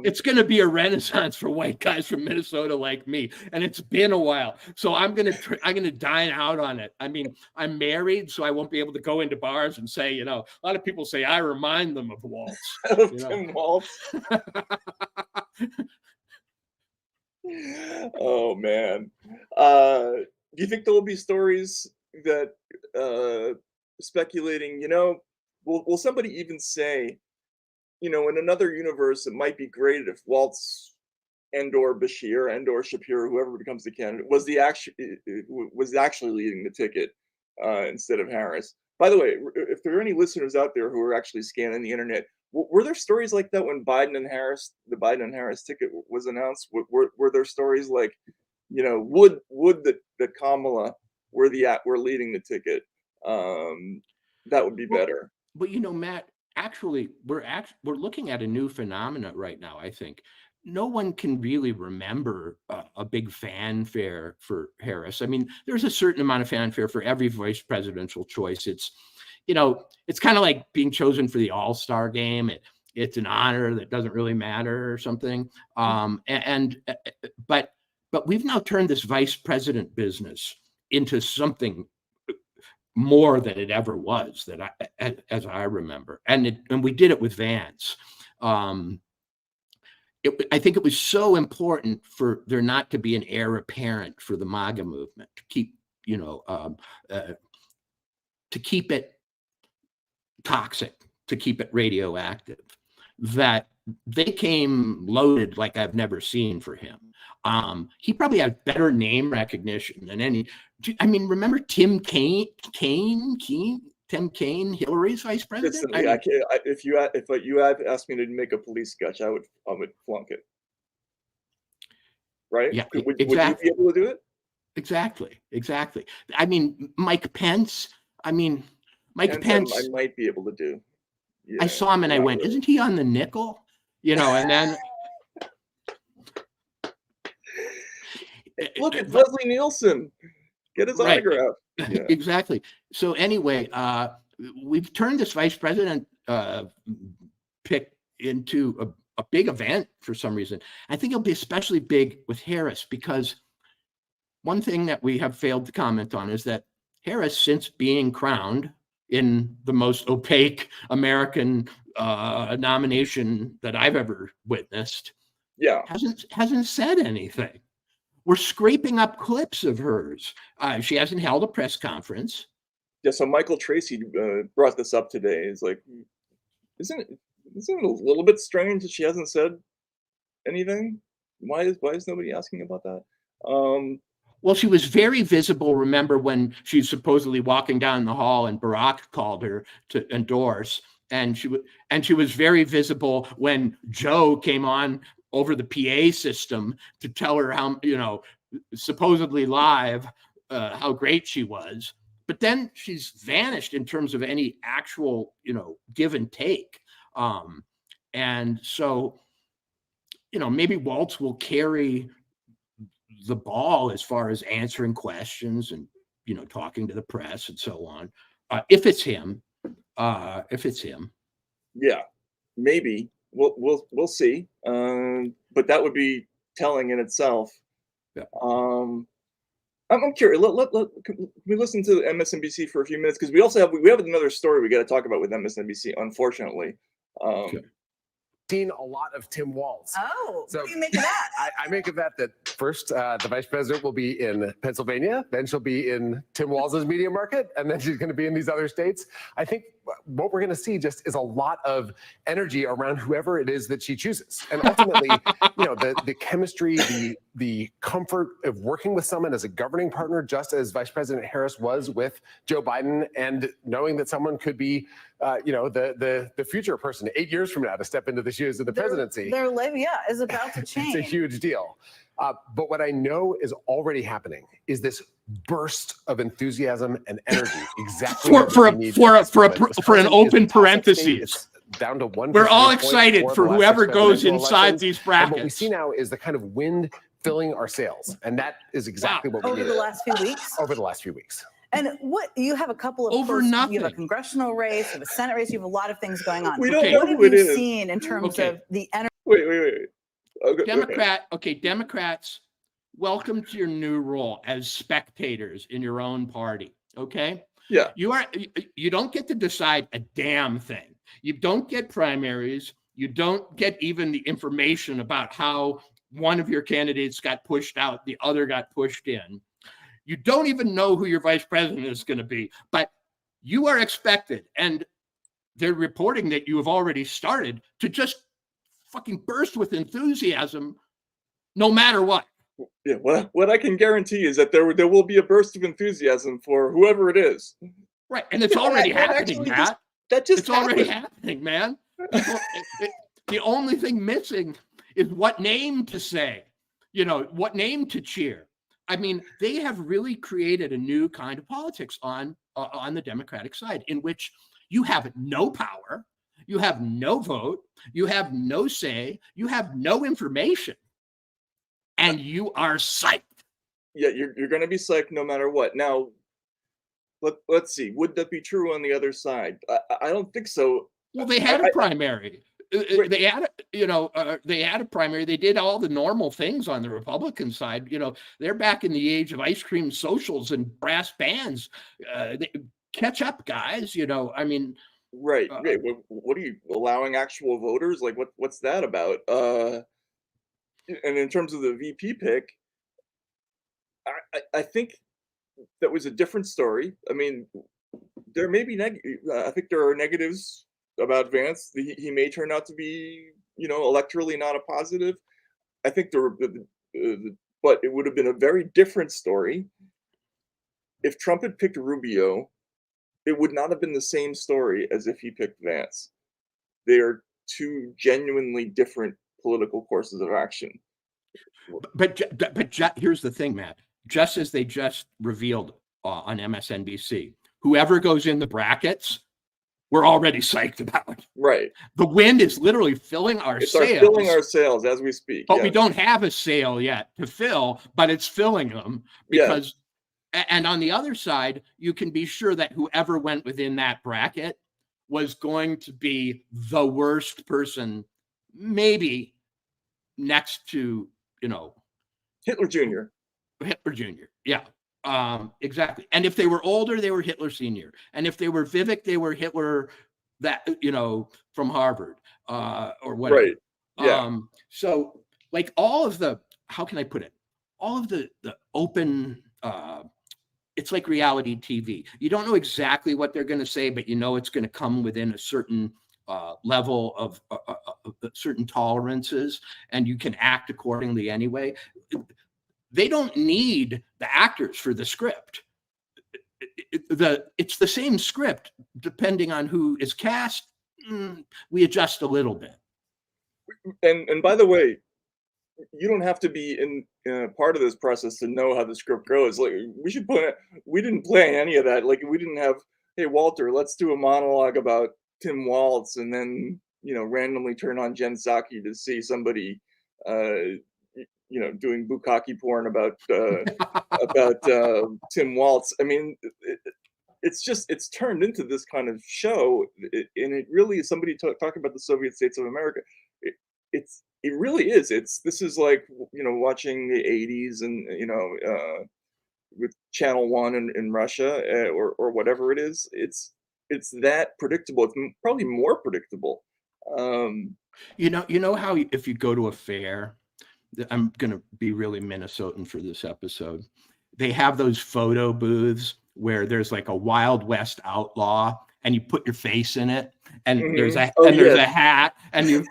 It's going to be a renaissance for white guys from Minnesota like me, and it's been a while. So I'm going to dine out on it. I mean, I'm married, so I won't be able to go into bars and say, a lot of people say I remind them of Walz. Tim Walz. Oh man, do you think there will be stories that speculating? Will somebody even say, in another universe, it might be great if Walz and/or Bashir and/or Shapiro, whoever becomes the candidate, was actually leading the ticket instead of Harris. By the way, if there are any listeners out there who are actually scanning the internet, were there stories like that when the Biden and Harris ticket was announced? Were there stories like, would the Kamala were leading the ticket? That would be better. But Matt, actually, we're looking at a new phenomena right now. I think no one can really remember a big fanfare for Harris. I mean, there's a certain amount of fanfare for every vice presidential choice. It's kind of like being chosen for the All-Star game. It's an honor that doesn't really matter or something. But we've now turned this vice president business into something more than it ever was, as I remember. And we did it with Vance. I think it was so important for there not to be an heir apparent for the MAGA movement to keep it toxic, to keep it radioactive, that they came loaded like I've never seen for him. He probably had better name recognition than any. I mean, remember Tim Kaine, Hillary's vice president? If you had asked me to make a police sketch, I would flunk it. Right? Yeah, would exactly. you be able to do it? Exactly. I mean, Mike Pence. Pence, I might be able to do. I saw him and I went, isn't he on the nickel? You know, and then look at Leslie Nielsen. Get his autograph. Yeah. Exactly. So anyway, we've turned this vice president pick into a big event for some reason. I think it'll be especially big with Harris, because one thing that we have failed to comment on is that Harris, since being crowned in the most opaque American nomination that I've ever witnessed, hasn't said anything. We're scraping up clips of hers. She hasn't held a press conference. Yeah, so Michael Tracy brought this up today. It's like, isn't it a little bit strange that she hasn't said anything? Why is nobody asking about that? Well, she was very visible. Remember when she's supposedly walking down the hall and Barack called her to endorse, and she was very visible when Joe came on over the PA system to tell her how, you know, supposedly live, how great she was. But then she's vanished in terms of any actual, you know, give and take. And so, you know, maybe Walz will carry the ball as far as answering questions and, you know, talking to the press and so on. If it's him. Yeah, maybe. We'll see. But that would be telling in itself. Yeah. I'm curious. Can we listen to MSNBC for a few minutes, because we also have another story we got to talk about with MSNBC. Unfortunately, seen a lot of Tim Walz. Oh, so what do you make of that? I make of that first the vice president will be in Pennsylvania, then she'll be in Tim Walz's media market, and then she's going to be in these other states. I think what we're going to see just is a lot of energy around whoever it is that she chooses, and ultimately, you know, the chemistry, the comfort of working with someone as a governing partner, just as Vice President Harris was with Joe Biden, and knowing that someone could be, you know, the future person 8 years from now to step into the shoes of the presidency. Their life, is about to change. It's a huge deal. But what I know is already happening is this burst of enthusiasm and energy. Exactly for an open parenthesis. Down to one. We're all excited for whoever goes inside these brackets. And what we see now is the kind of wind filling our sails, and that is exactly what we over needed. the last few weeks. Over the last few weeks. And what you have a couple of nothing. You have a congressional race, you have a Senate race, you have a lot of things going on. We don't What know have who it you is. seen in terms of the energy? Wait. Democrats, welcome to your new role as spectators in your own party. Okay. Yeah. You don't get to decide a damn thing. You don't get primaries. You don't get even the information about how one of your candidates got pushed out, the other got pushed in. You don't even know who your vice president is going to be, but you are expected, and they're reporting that you have already started to just fucking burst with enthusiasm no matter what. Yeah, what I can guarantee is that there will be a burst of enthusiasm for whoever it is. Right, and it's already happening, Matt. It's already happening, man. The only thing missing is what name to say, you know, what name to cheer. I mean, they have really created a new kind of politics on the Democratic side, in which you have no power, you have no vote, you have no say, you have no information, and you are psyched. Yeah, you're going to be psyched no matter what. Now, let's see. Would that be true on the other side? I don't think so. Well, they had a primary. They had, they had a primary. They did all the normal things on the Republican side. You know, they're back in the age of ice cream socials and brass bands. Catch up, guys. You know, I mean, right. What are you allowing actual voters? Like, what's that about? And in terms of the VP pick, I think that was a different story. I mean, there may be I think there are negatives about Vance. He may turn out to be, electorally not a positive. I think but it would have been a very different story if Trump had picked Rubio. It would not have been the same story as if he picked Vance. They are two genuinely different political courses of action. But here's the thing, Matt. Just as they just revealed on MSNBC, whoever goes in the brackets we're already psyched about. Right. The wind is literally filling our sails. Filling our sails as we speak. But we don't have a sail yet to fill, but it's filling them because, and on the other side, you can be sure that whoever went within that bracket was going to be the worst person, maybe next to, Hitler Jr. Hitler Jr. Yeah, exactly. And if they were older, they were Hitler Sr. And if they were Vivek, they were Hitler, from Harvard or whatever. Right. Yeah. So like all of the, how can I put it? All of the open, it's like reality TV. You don't know exactly what they're going to say, but it's going to come within a certain level of certain tolerances, and you can act accordingly anyway. They don't need the actors for the script. It's the same script, depending on who is cast. We adjust a little bit. And by the way, you don't have to be in part of this process to know how the script goes. Like we didn't plan any of that. Like we didn't have, hey Walter, let's do a monologue about Tim Walz, and then randomly turn on Jen Psaki to see somebody doing bukkake porn about Tim Walz. I mean, it's turned into this kind of show, and it really is somebody talking about the Soviet states of America. It really is. This is like watching the 80s and with Channel 1 in Russia or whatever it is. It's that predictable. It's probably more predictable. You know how if you go to a fair, I'm going to be really Minnesotan for this episode. They have those photo booths where there's like a Wild West outlaw, and you put your face in it, and there's a there's a hat, and you've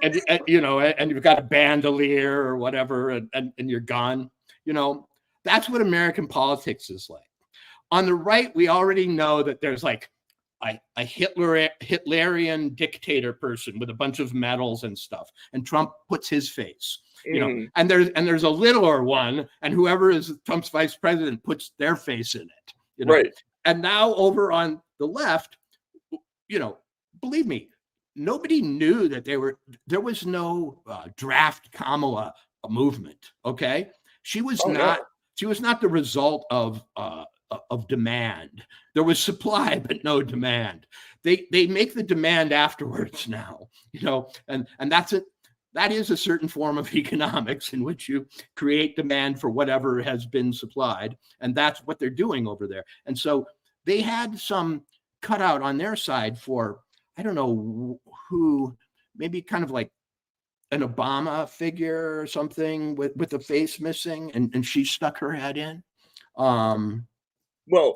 got a bandolier or whatever, and your gun. That's what American politics is like. On the right, we already know that there's like a Hitlerian dictator person with a bunch of medals and stuff, and Trump puts his face. And there's a littler one, and whoever is Trump's vice president puts their face in it. Right. And now over on the left, believe me, nobody knew that there was no draft Kamala movement. Okay, she was not the result of demand. There was supply, but no demand. They make the demand afterwards now, and that is a certain form of economics in which you create demand for whatever has been supplied. And that's what they're doing over there. And so they had some cutout on their side for, I don't know who, maybe kind of like an Obama figure or something with the face missing, and she stuck her head in. Well,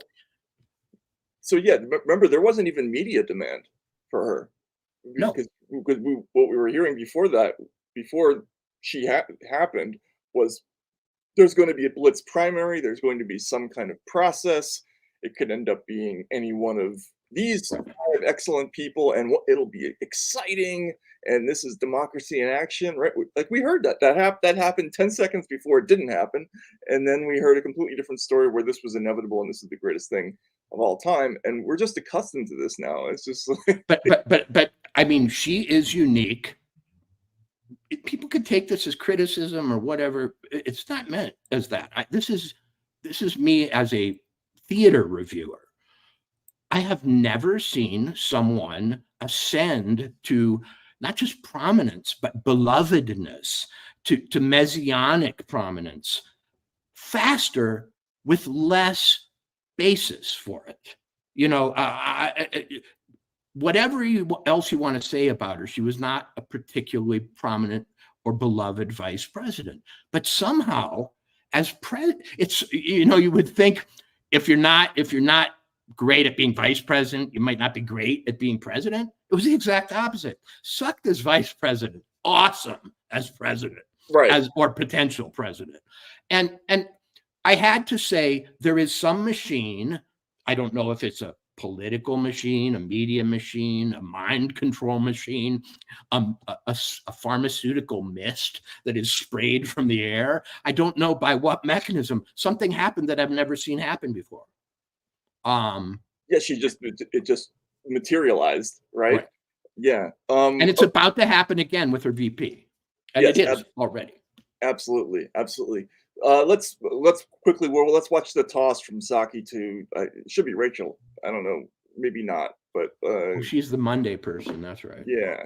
so yeah, remember there wasn't even media demand for her. Because what we were hearing before that, before she happened, was there's going to be a blitz primary. There's going to be some kind of process. It could end up being any one of these 5 excellent people, and it'll be exciting. And this is democracy in action, right? Like we heard that happened 10 seconds before it didn't happen, and then we heard a completely different story where this was inevitable and this is the greatest thing of all time. And we're just accustomed to this now. It's just like but I mean, she is unique. People could take this as criticism or whatever. It's not meant as that. This is me as a theater reviewer. I have never seen someone ascend to not just prominence, but belovedness, to messianic prominence faster with less basis for it. Whatever else you want to say about her, she was not a particularly prominent or beloved vice president. But somehow, as it's you would think if you're not great at being vice president, you might not be great at being president. It was the exact opposite. Sucked as vice president, awesome as president, right? Or potential president. And I had to say there is some machine. I don't know if it's a political machine, a media machine, a mind control machine, a pharmaceutical mist that is sprayed from the air. I don't know by what mechanism. Something happened that I've never seen happen before. Yeah, it just materialized, right? Yeah. And it's about to happen again with her VP. And yes, it is already. Absolutely. Let's quickly, let's watch the toss from Psaki to, it should be Rachel. I don't know, maybe not, but. She's the Monday person, that's right. Yeah.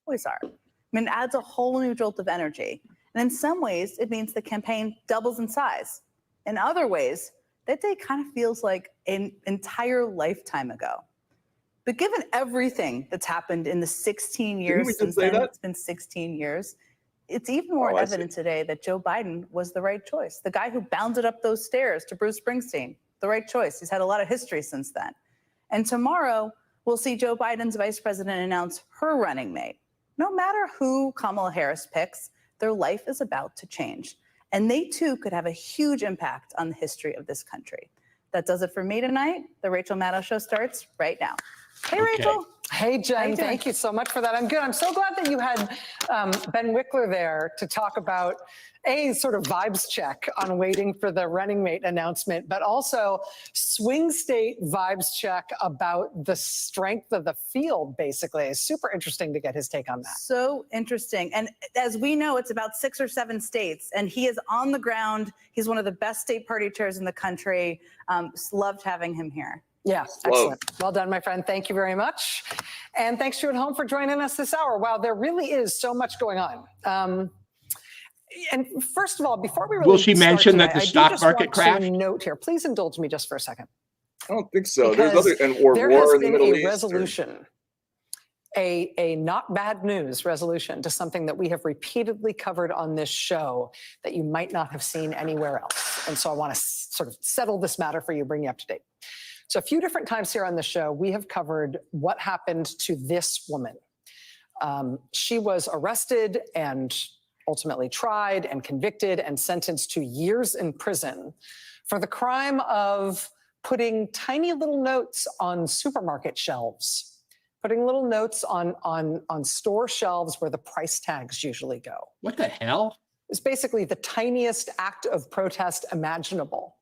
Always are. I mean, it adds a whole new jolt of energy. And in some ways, it means the campaign doubles in size. In other ways, that day kind of feels like an entire lifetime ago. But given everything that's happened in the 16 years since then, it's been 16 years, it's even more evident today that Joe Biden was the right choice. The guy who bounded up those stairs to Bruce Springsteen, the right choice. He's had a lot of history since then. And tomorrow, we'll see Joe Biden's vice president announce her running mate. No matter who Kamala Harris picks, their life is about to change. And they too could have a huge impact on the history of this country. That does it for me tonight. The Rachel Maddow Show starts right now. Hey, Rachel. Hey, Jen, thank you so much for that. I'm good. I'm so glad that you had Ben Wickler there to talk about a sort of vibes check on waiting for the running mate announcement, but also swing state vibes check about the strength of the field, basically. It's super interesting to get his take on that. So interesting. And as we know, it's about 6 or 7 states, and he is on the ground. He's one of the best state party chairs in the country. Loved having him here. Yeah, excellent. Well done, my friend. Thank you very much. And thanks to you at home for joining us this hour. Wow, there really is so much going on. And first of all, before we really will she mention that the stock market crashed? Note here, please indulge me just for a second. I don't think so. Because there's other war in the Middle East. Resolution, a not bad news resolution to something that we have repeatedly covered on this show that you might not have seen anywhere else. And so I want to sort of settle this matter for you, bring you up to date. So a few different times here on the show, we have covered what happened to this woman. She was arrested and ultimately tried and convicted and sentenced to years in prison for the crime of putting tiny little notes on supermarket shelves, putting little notes on store shelves where the price tags usually go. What the hell? It's basically the tiniest act of protest imaginable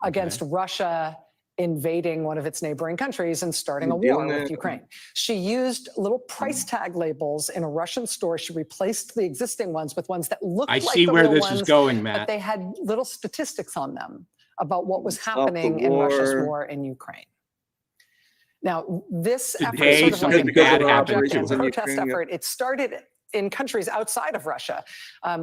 against Russia invading one of its neighboring countries and starting a war with Ukraine. She used little price tag labels in a Russian store. She replaced the existing ones with ones that looked like the real ones. I see where this is going, Matt. But they had little statistics on them about what was happening in Russia's war in Ukraine. Now, this effort is sort of like an object and protest effort. It started in countries outside of Russia.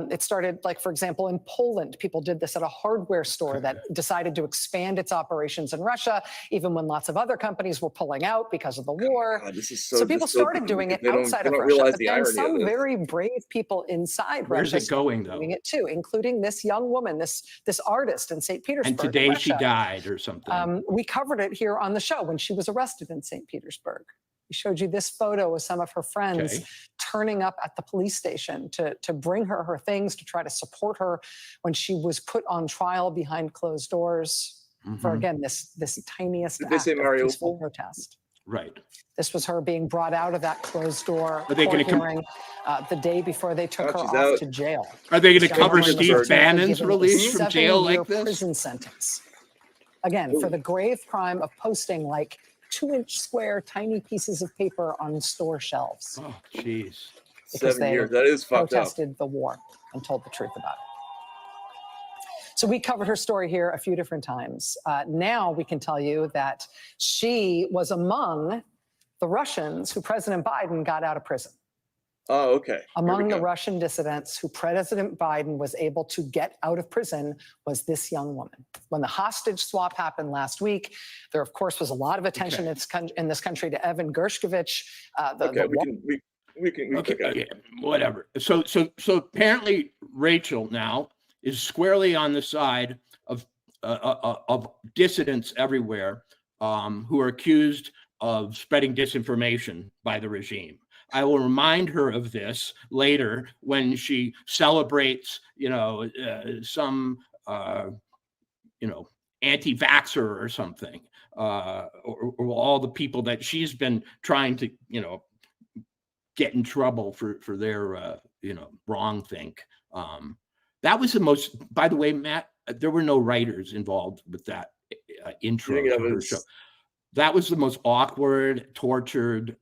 It started, like, for example, in Poland. People did this at a hardware store that decided to expand its operations in Russia, even when lots of other companies were pulling out because of the war. God, so people started doing it outside of Russia. But then some very brave people inside Russia started doing it too, including this young woman, this artist in St. Petersburg. And today she died or something. We covered it here on the show when she was arrested in St. Petersburg. We showed you this photo of some of her friends turning up at the police station to bring her her things, to try to support her when she was put on trial behind closed doors for, again, this tiniest act of peaceful protest. Right. This was her being brought out of that closed door hearing the day before they took her off to jail. Are they going to cover Steve Bannon's release from jail like this? Prison sentence. Again, for the grave crime of posting like 2-inch square tiny pieces of paper on store shelves. Oh, jeez. 7 years. That is fucked up. Protested the war and told the truth about it. So we covered her story here a few different times. Now we can tell you that she was among the Russians who President Biden got out of prison. Oh, okay. Among the Russian dissidents who President Biden was able to get out of prison was this young woman. When the hostage swap happened last week, there, of course, was a lot of attention in this country to Evan Gershkovich. Whatever. So apparently Rachel now is squarely on the side of dissidents everywhere who are accused of spreading disinformation by the regime. I will remind her of this later when she celebrates, some, anti-vaxxer or something, or all the people that she's been trying to, get in trouble for their, wrong think. That was the most, by the way, Matt, there were no writers involved with that intro to her show. that was the most awkward, tortured,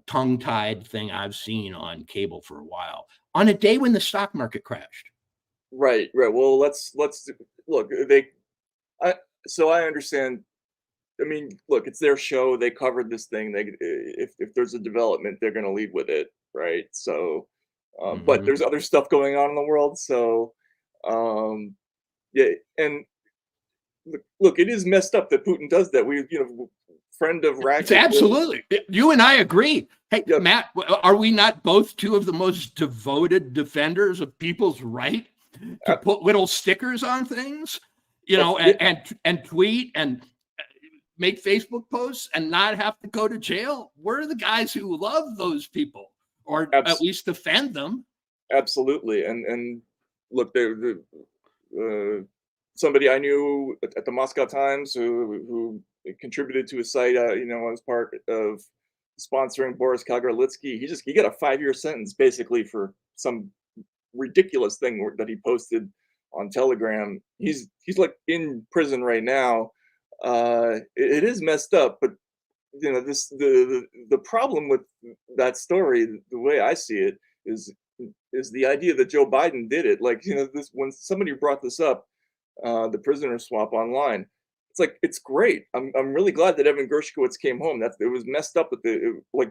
tongue-tied thing I've seen on cable for a while, on a day when the stock market crashed. Right. Well, let's look. So I understand. I mean, look, it's their show. They covered this thing. If there's a development, they're going to lead with it, right? So, but there's other stuff going on in the world. So, yeah, and look, it is messed up that Putin does that. Friend of Raskin. It's absolutely. You and I agree. Hey, yeah. Matt, are we not both two of the most devoted defenders of people's right to put little stickers on things, and tweet and make Facebook posts and not have to go to jail? We're the guys who love those people, or at least defend them. Absolutely. And look, somebody I knew at the Moscow Times who contributed to a site, as part of sponsoring Boris Kagarlitsky. He got a 5-year sentence basically for some ridiculous thing that he posted on Telegram. He's like in prison right now. It is messed up, but the problem with that story, the way I see it, is the idea that Joe Biden did it. Like, this, when somebody brought this up, the prisoner swap online, it's like, it's great. I'm really glad that Evan Gershkovich came home. It was messed up,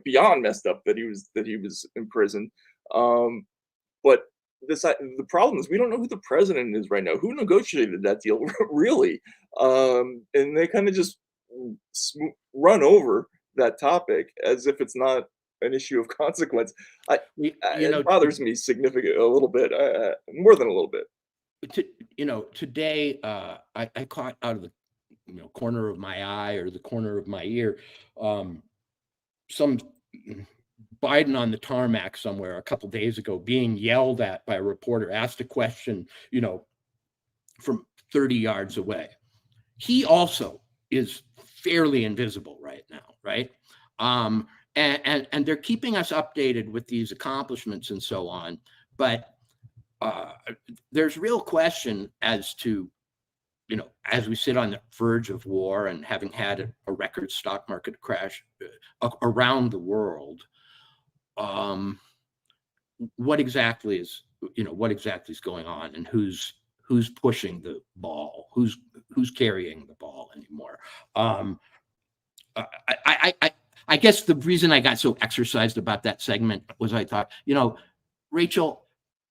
beyond messed up that he was in prison. But the problem is we don't know who the president is right now. Who negotiated that deal, really? And they kind of just run over that topic as if it's not an issue of consequence. It bothers me a little bit, more than a little bit. Today I caught out of the corner of my eye or the corner of my ear some Biden on the tarmac somewhere a couple days ago being yelled at by a reporter, asked a question, from 30 yards away. He also is fairly invisible right now, right? And they're keeping us updated with these accomplishments and so on, but there's real question as to, as we sit on the verge of war and having had a record stock market crash around the world, what exactly is going on, and who's pushing the ball, who's carrying the ball anymore? I guess the reason I got so exercised about that segment was I thought, Rachel,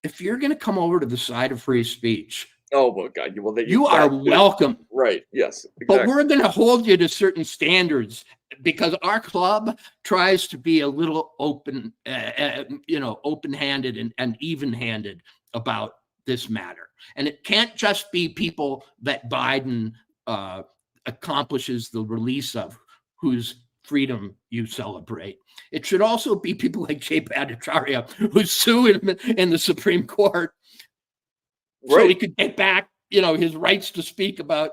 if you're going to come over to the side of free speech, oh my God, you are welcome. Right? Yes, exactly. But we're going to hold you to certain standards because our club tries to be a little open, open-handed and even-handed about this matter. And it can't just be people that Biden accomplishes the release of, whose freedom you celebrate. It should also be people like Jay Bhattacharya, who's suing him in the Supreme Court, so he could get back, his rights to speak about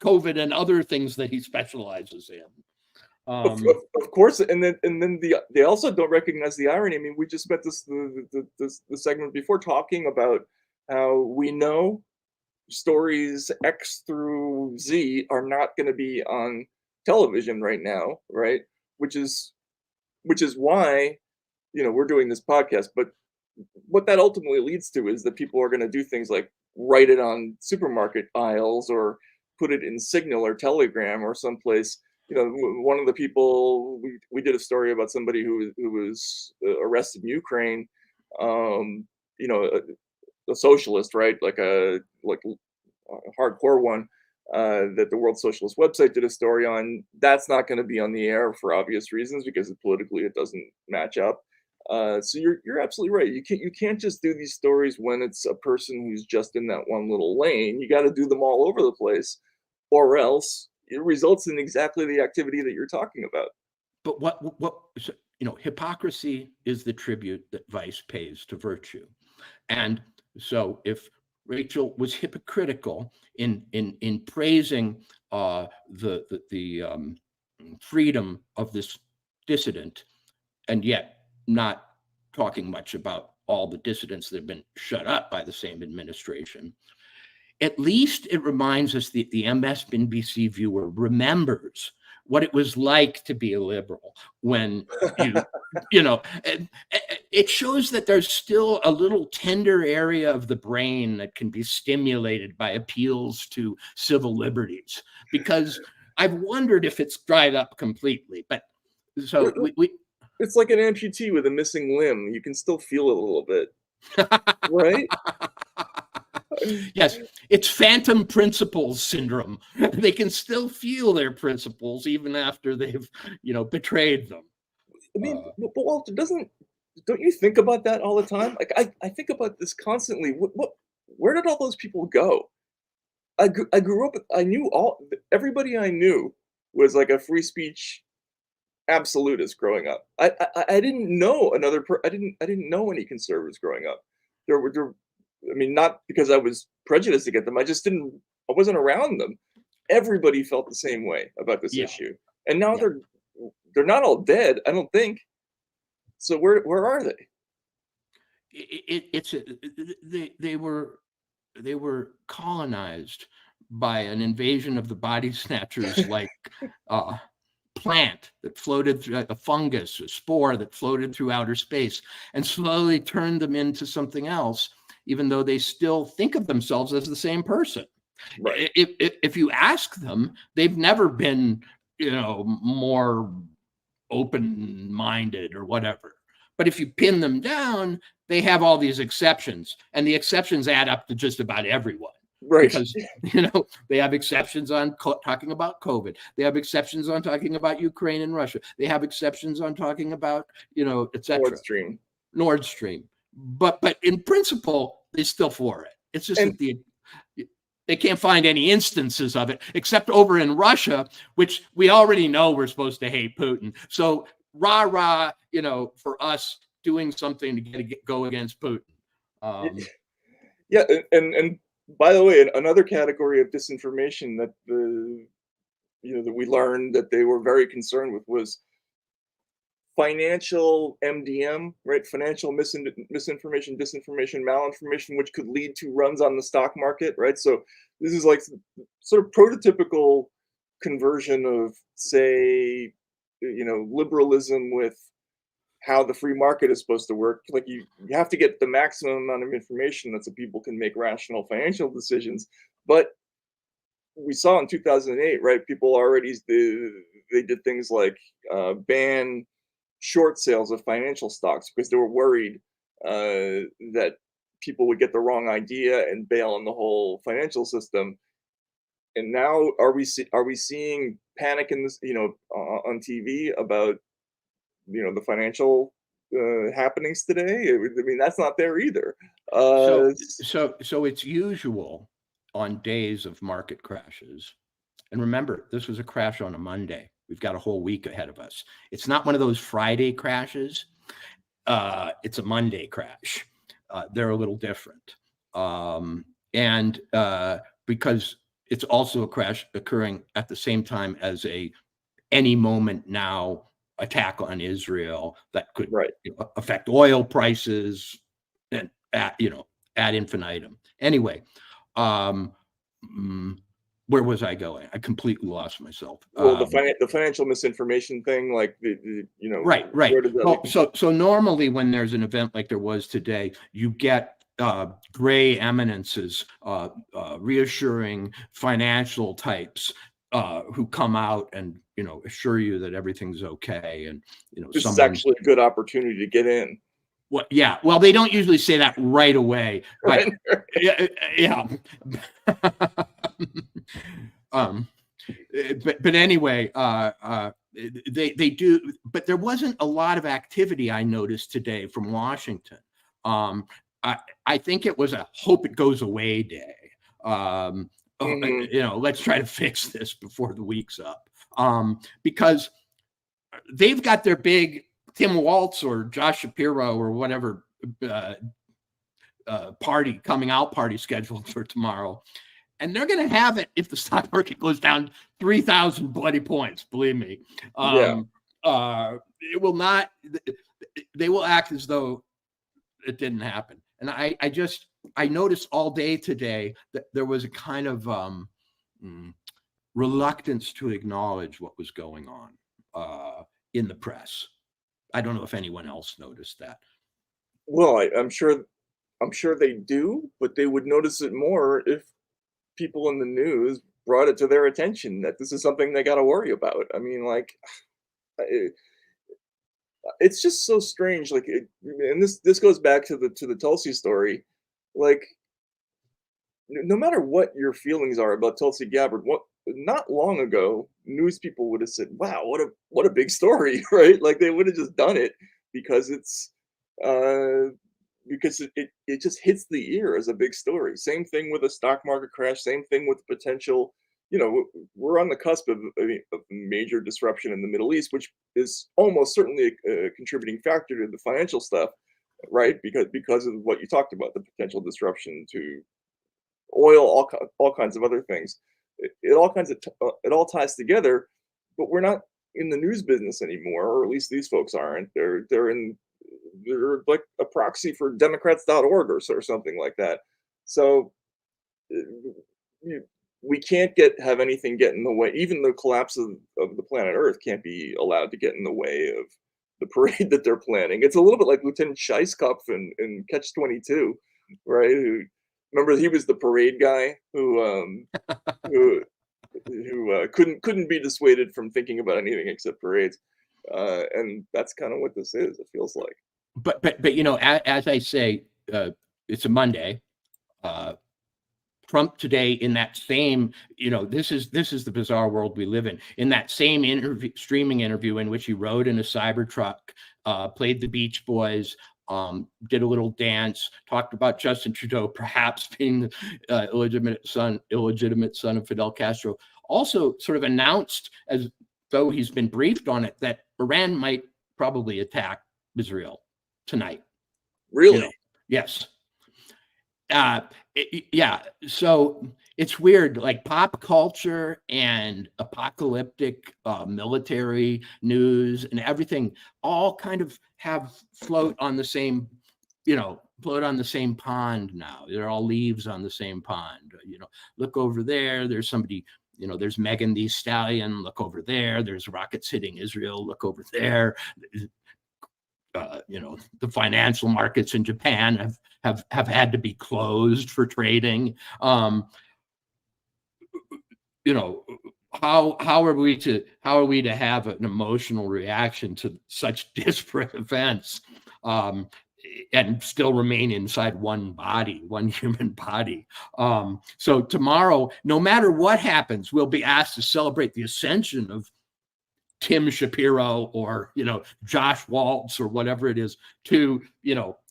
COVID and other things that he specializes in. Of course, and then they also don't recognize the irony. I mean, we just spent the segment before talking about how we know stories X through Z are not going to be on television right now, right? Which is why we're doing this podcast. But what that ultimately leads to is that people are going to do things like write it on supermarket aisles or put it in Signal or Telegram or someplace. One of the people we did a story about somebody who was arrested in Ukraine, a socialist, right? Like a hardcore one, that the World Socialist website did a story on. That's not going to be on the air for obvious reasons because politically it doesn't match up. So you're absolutely right. You can't just do these stories when it's a person who's just in that one little lane. You got to do them all over the place, or else it results in exactly the activity that you're talking about. But what hypocrisy is the tribute that vice pays to virtue, and so if Rachel was hypocritical in praising the freedom of this dissident, and yet not talking much about all the dissidents that have been shut up by the same administration, at least it reminds us that the MSNBC viewer remembers what it was like to be a liberal when it shows that there's still a little tender area of the brain that can be stimulated by appeals to civil liberties, because I've wondered if it's dried up completely. But so it's like an amputee with a missing limb. You can still feel it a little bit, right? Yes, it's phantom principles syndrome. They can still feel their principles even after they've, betrayed them. I mean, but Walter, don't you think about that all the time? Like I think about this constantly. Where did all those people go? I grew up. I knew everybody I knew was like a free speech absolutist growing up. I didn't know I didn't know any conservatives growing up. I mean, not because I was prejudiced against them. I wasn't around them. Everybody felt the same way about this issue. And now they're not all dead, I don't think. So where are they? They were colonized by an invasion of the body snatchers, like plant that floated through, like a fungus, a spore that floated through outer space, and slowly turned them into something else, even though they still think of themselves as the same person. Right. If you ask them, they've never been, more open-minded or whatever. But if you pin them down, they have all these exceptions, and the exceptions add up to just about everyone. Right. Because, they have exceptions on talking about COVID. They have exceptions on talking about Ukraine and Russia. They have exceptions on talking about, et cetera. Nord Stream. But in principle, they're still for it. It's just that they can't find any instances of it, except over in Russia, which we already know we're supposed to hate Putin. So rah, for us doing something to go against Putin. Yeah, and by the way, another category of disinformation that that we learned that they were very concerned with was financial MDM, right? Financial misinformation, disinformation, malinformation, which could lead to runs on the stock market, right? So this is like sort of prototypical conversion of, say, liberalism with how the free market is supposed to work. Like you have to get the maximum amount of information so people can make rational financial decisions. But we saw in 2008, right? People already they did things like ban short sales of financial stocks because they were worried that people would get the wrong idea and bail on the whole financial system. And now are we seeing panic in this, on TV about the financial happenings today? I mean, that's not there either. So it's usual on days of market crashes. And remember, this was a crash on a Monday. We've got a whole week ahead of us. It's not one of those Friday crashes. It's a Monday crash. They're a little different. And because it's also a crash occurring at the same time as any moment now attack on Israel that could affect oil prices and ad infinitum. Anyway, where was I going? I completely lost myself. Well, the financial misinformation thing, like right. Well, so normally when there's an event like there was today, you get gray eminences, reassuring financial types who come out and assure you that everything's okay, and this is actually a good opportunity to get in. Well, yeah. Well, they don't usually say that right away, but yeah. But anyway, they do. But there wasn't a lot of activity I noticed today from Washington. I think it was a hope it goes away day. Let's try to fix this before the week's up, because they've got their big Tim Walz or Josh Shapiro or whatever coming out party scheduled for tomorrow. And they're going to have it if the stock market goes down 3,000 bloody points, believe me. It will not, they will act as though it didn't happen. And I just, I noticed all day today that there was a kind of reluctance to acknowledge what was going on in the press. I don't know if anyone else noticed that. Well, I'm sure they do, but they would notice it more if people in the news brought it to their attention that this is something they got to worry about. I mean, like, it's just so strange. Like, and this goes back to the Tulsi story. Like, no matter what your feelings are about Tulsi Gabbard, not long ago, news people would have said, "Wow, what a big story," right? Like, they would have just done it because it just hits the ear as a big story. Same thing with a stock market crash. Same thing with potential. We're on the cusp of a major disruption in the Middle East, which is almost certainly a contributing factor to the financial stuff, right? Because of what you talked about, the potential disruption to oil, all kinds of other things. It all ties together, but we're not in the news business anymore, or at least these folks aren't. They're like a proxy for Democrats.org or something like that. So we can't have anything get in the way. Even the collapse of the planet Earth can't be allowed to get in the way of the parade that they're planning. It's a little bit like Lieutenant Scheisskopf in Catch-22, right? Remember, he was the parade guy who couldn't be dissuaded from thinking about anything except parades, and that's kind of what this is. It feels like. But as I say, it's a Monday. Trump today, in that same, this is the bizarre world we live in. In that same streaming interview in which he rode in a Cybertruck, played the Beach Boys, did a little dance, talked about Justin Trudeau perhaps being the illegitimate son of Fidel Castro. Also, sort of announced, as though he's been briefed on it, that Iran might probably attack Israel tonight. Really? Yes. Yeah. So it's weird, like pop culture and apocalyptic military news and everything all kind of float on the same pond now. They're all leaves on the same pond. Look over there. There's somebody, there's Megan Thee Stallion. Look over there. There's rockets hitting Israel. Look over there. The financial markets in Japan have had to be closed for trading. How are we to have an emotional reaction to such disparate events and still remain inside one human body? So tomorrow, no matter what happens, we'll be asked to celebrate the ascension of Tim Shapiro or Josh Waltz or whatever it is to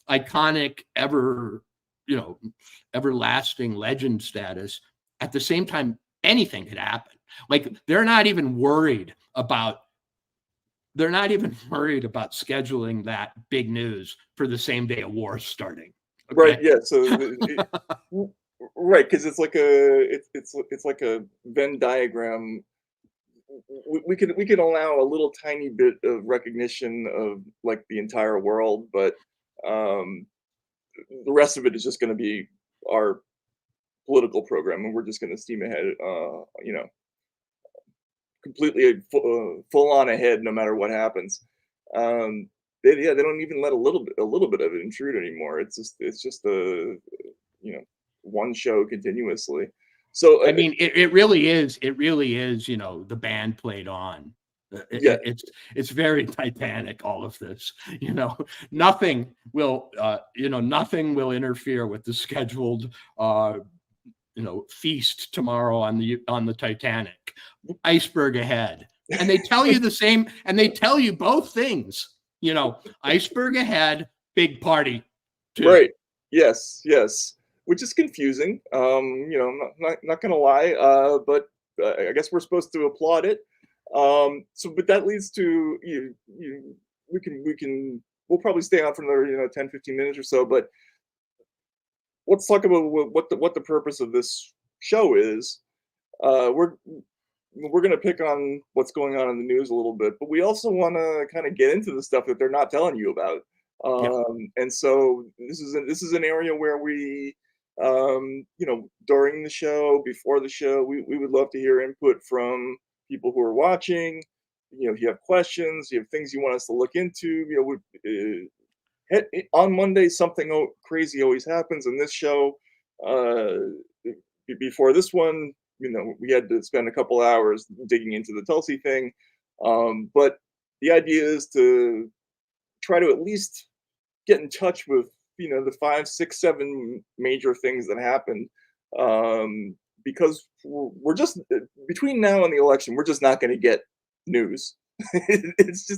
iconic everlasting legend status. At the same time, anything could happen. Like they're not even worried about scheduling that big news for the same day a war is starting. Okay? Right. Yeah. So right, because it's like a Venn diagram. We can allow a little tiny bit of recognition of like the entire world, but the rest of it is just going to be our political program, and we're just going to steam ahead, completely full on ahead, no matter what happens. They don't even let a little bit of it intrude anymore. It's just a one show continuously. So I mean, it really is. The band played on. It's very Titanic. All of this, nothing will interfere with the scheduled, feast tomorrow on the Titanic. Iceberg ahead, and they tell you the same, and they tell you both things. Iceberg ahead, big party. Too. Right. Yes. Which is confusing. I'm not gonna lie, but I guess we're supposed to applaud it. But that leads to we'll probably stay on for another 10, 15 minutes or so. But let's talk about what the purpose of this show is. We're gonna pick on what's going on in the news a little bit, but we also want to kind of get into the stuff that they're not telling you about. And so this is an area where we, during the show, before the show, we would love to hear input from people who are watching. If you have questions, you have things you want us to look into, on Monday, something crazy always happens. In this show, before this one, we had to spend a couple hours digging into the Tulsi thing. But the idea is to try to at least get in touch with, the 5, 6, 7 major things that happened. Because we're just, between now and the election, we're just not going to get news. It's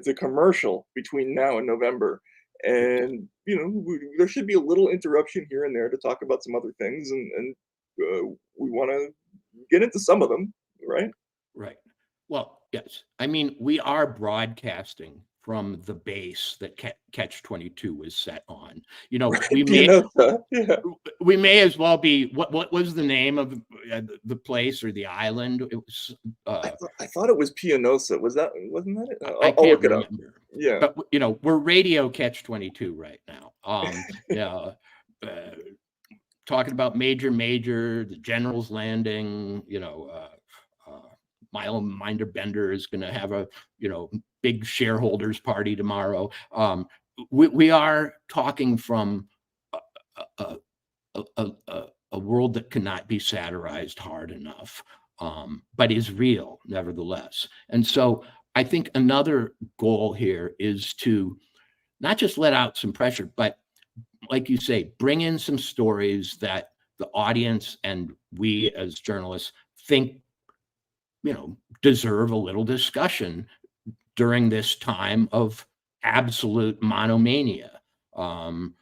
a commercial between now and November, and there should be a little interruption here and there to talk about some other things, and we want to get into some of them, right? Right. Well, yes. I mean, we are broadcasting from the base that Catch 22 was set on. We may as well be. What was the name of the place or the island? It was. I thought it was Pianosa. Wasn't that it? I can't look it remember. Up. Yeah. But we're Radio Catch 22 right now. Talking about Major, the General's Landing. Minder Bender is going to have a big shareholders party tomorrow. We are talking from a world that cannot be satirized hard enough, but is real nevertheless. And so I think another goal here is to not just let out some pressure, but like you say, bring in some stories that the audience and we as journalists think deserve a little discussion during this time of absolute monomania. That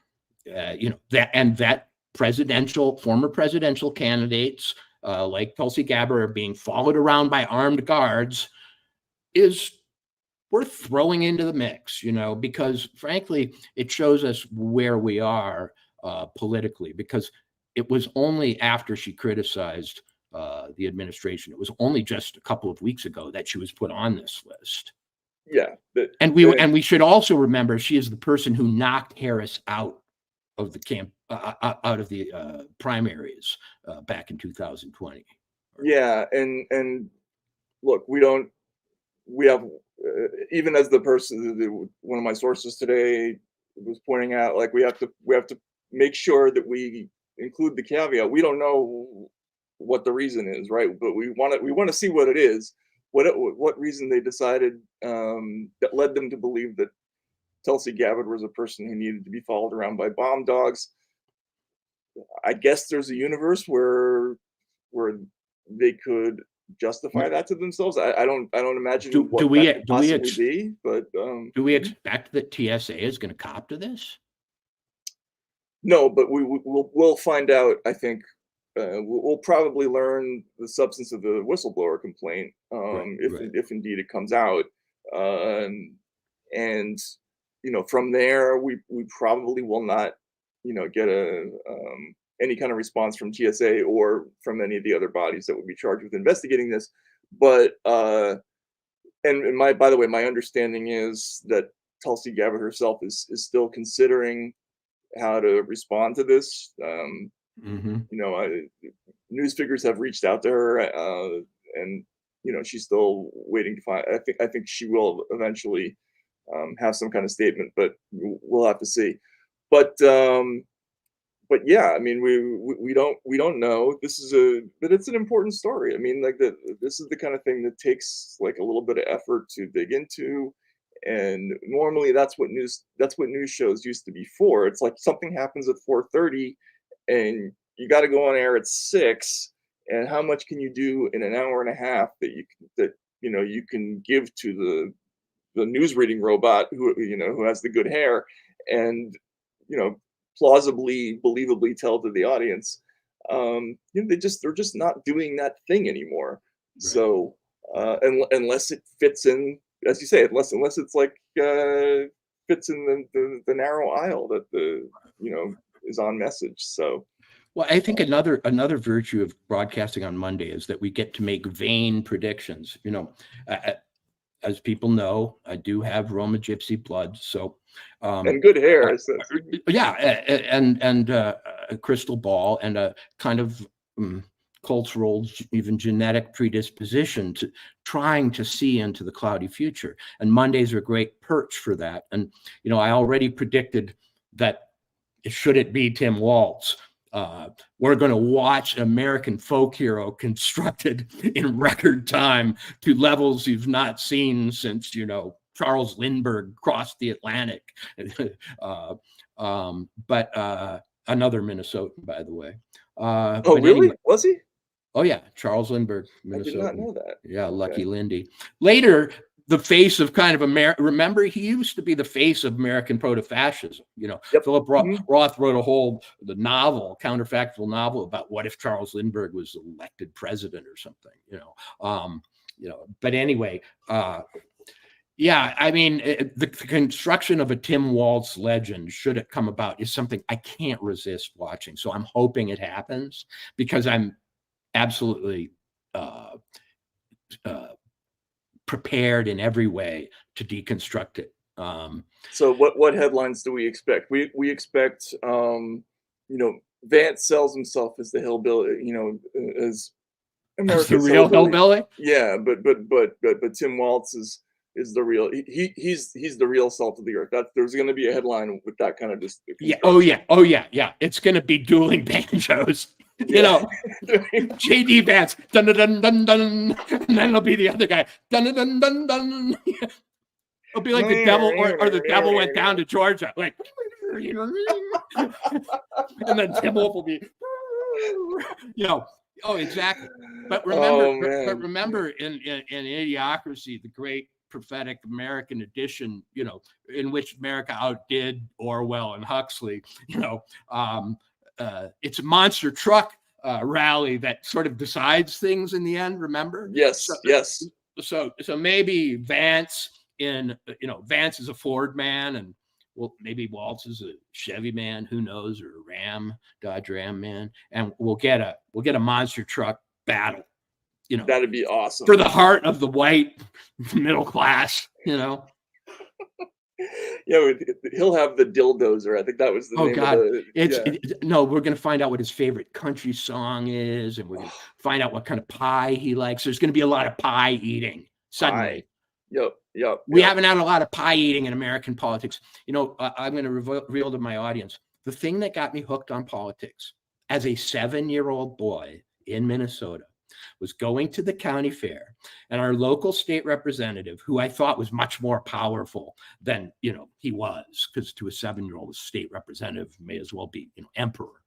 former presidential candidates like Tulsi Gabbard are being followed around by armed guards is worth throwing into the mix, because frankly, it shows us where we are politically, because it was only after she criticized the administration. It was only just a couple of weeks ago that she was put on this list. Yeah, and we should also remember she is the person who knocked Harris out of the out of the primaries back in 2020. Yeah, and look, we have even as the person, one of my sources today was pointing out, like we have to make sure that we include the caveat. We don't know what the reason is, right? But we want to see what it is, what reason they decided that led them to believe that Tulsi Gabbard was a person who needed to be followed around by bomb dogs. I guess there's a universe where they could justify that to themselves. I don't imagine do we be, but do we expect that TSA is going to cop to this? No, but we'll find out. I think we'll probably learn the substance of the whistleblower complaint if indeed it comes out, and from there we probably will not get any kind of response from TSA or from any of the other bodies that would be charged with investigating this. But by the way, my understanding is that Tulsi Gabbard herself is still considering how to respond to this. News figures have reached out to her, and she's still waiting to find. I think she will eventually have some kind of statement, but we'll have to see. But yeah, I mean, we don't know. But it's an important story. I mean, like this is the kind of thing that takes like a little bit of effort to dig into. And normally that's what news shows used to be for. It's like something happens at 4:30 and you got to go on air at 6. And how much can you do in an hour and a half that you can give to the news reading robot who has the good hair and plausibly, believably tell to the audience? They're just not doing that thing anymore. Right. So unless it fits in, as you say, unless it's like fits in the narrow aisle that is on message. So, well, I think another virtue of broadcasting on Monday is that we get to make vain predictions. as people know, I do have Roma Gypsy blood. So, and good hair. Yeah, and a crystal ball and a kind of cultural, even genetic predisposition to trying to see into the cloudy future. And Mondays are a great perch for that. And, you know, I already predicted that should it be Tim Walz, we're going to watch American folk hero constructed in record time to levels you've not seen since, you know, Charles Lindbergh crossed the Atlantic. But another Minnesotan, by the way. Oh, really? Anyway, was he? Oh, yeah. Charles Lindbergh, Minnesota. I did not know that. Yeah, Lucky Lindy. Later, the face of kind of America. Remember, he used to be the face of American proto-fascism. You know, Philip Roth wrote the novel, counterfactual novel about what if Charles Lindbergh was elected president or something. You know. But anyway, yeah. I mean, the construction of a Tim Walz legend, should it come about, is something I can't resist watching. So I'm hoping it happens because I'm absolutely prepared in every way to deconstruct it. So what headlines do we expect? We expect you know, Vance sells himself as the hillbilly, you know, as America's the real hillbilly. Yeah, but Tim Walz is the real. He's the real salt of the earth. That there's going to be a headline with that kind of just. Yeah. Oh yeah. It's going to be dueling banjos. You know, JD Vance, dun dun dun dun dun, and then it'll be the other guy, dun dun dun dun dun. It'll be like the devil, or the devil went down to Georgia, like, and then Tim Wolf will be, you know. Oh, exactly. But remember, in Idiocracy, the great prophetic American edition, you know, in which America outdid Orwell and Huxley, you know. It's a monster truck rally that sort of decides things in the end. Remember? Yes. Yes. So maybe Vance Vance is a Ford man, and well, maybe Walz is a Chevy man. Who knows? Or a Dodge Ram man, and we'll get a monster truck battle. You know, that'd be awesome for the heart of the white middle class. You know. Yeah, he'll have the Dildozer. I think that was the name of the. No, we're going to find out what his favorite country song is, and we're going to find out what kind of pie he likes. There's going to be a lot of pie eating suddenly. Yep. We haven't had a lot of pie eating in American politics. You know, I'm going to reveal to my audience the thing that got me hooked on politics as a 7-year-old boy in Minnesota was going to the county fair, and our local state representative, who I thought was much more powerful than, you know, he was, because to a 7-year-old, a state representative may as well be, you know, emperor,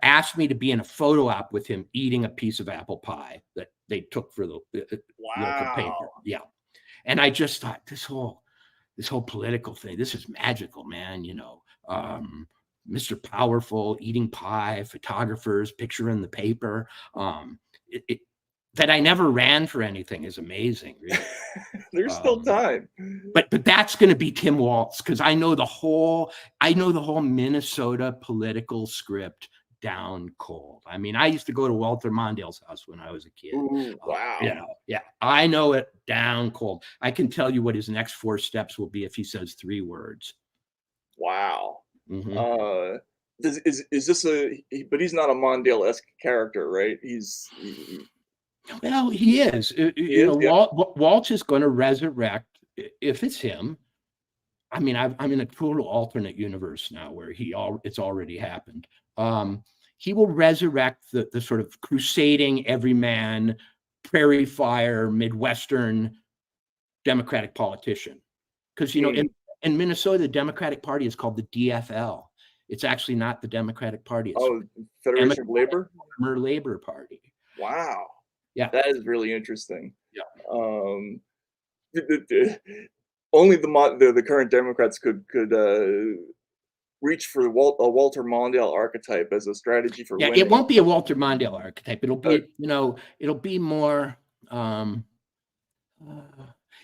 asked me to be in a photo op with him eating a piece of apple pie that they took for the local paper. Yeah. And I just thought this whole political thing, this is magical, man. You know, Mr. Powerful eating pie, photographers, picture in the paper. That I never ran for anything is amazing. Really. There's still time. But that's going to be Tim Walz, because I know the whole Minnesota political script down cold. I mean, I used to go to Walter Mondale's house when I was a kid. Ooh, wow. You know, yeah, I know it down cold. I can tell you what his next 4 steps will be if he says 3 words. Wow. Mm-hmm. Is this but he's not a Mondale-esque character, right? Well, he is. Walz is going to resurrect, if it's him. I mean, I'm in a total alternate universe now where it's already happened. He will resurrect the sort of crusading everyman, prairie fire, Midwestern Democratic politician. Because, you know, in Minnesota, the Democratic Party is called the DFL. It's actually not the Democratic Party. It's Federation of Labor? Labor Party. Wow. Yeah. That is really interesting. Yeah. Only the current Democrats could reach for a Walter Mondale archetype as a strategy for winning. It won't be a Walter Mondale archetype. It'll be, it'll be more.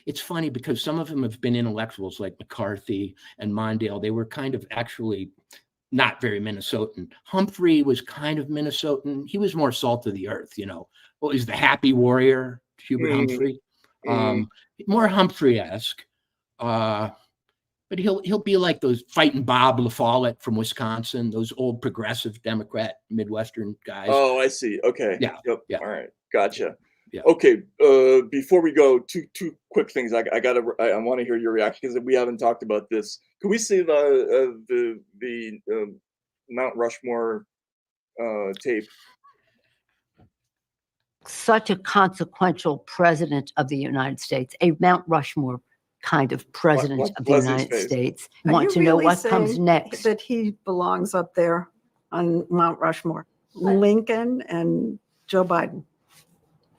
It's funny because some of them have been intellectuals like McCarthy and Mondale. They were kind of actually not very Minnesotan. Humphrey was kind of Minnesotan. He was more salt of the earth, you know. Well, he's the happy warrior, Hubert Humphrey. More Humphrey-esque. But he'll be like those fighting Bob LaFollette from Wisconsin, those old progressive Democrat Midwestern guys. Oh, I see. Okay. Yeah. Yep. Yeah. All right. Gotcha. Yeah. Okay. Before we go, two quick things. I want to hear your reaction because we haven't talked about this. Can we see the Mount Rushmore tape? Such a consequential president of the United States, a Mount Rushmore kind of president of the United States. Are Want you to know really what comes saying next? That he belongs up there on Mount Rushmore, Lincoln and Joe Biden.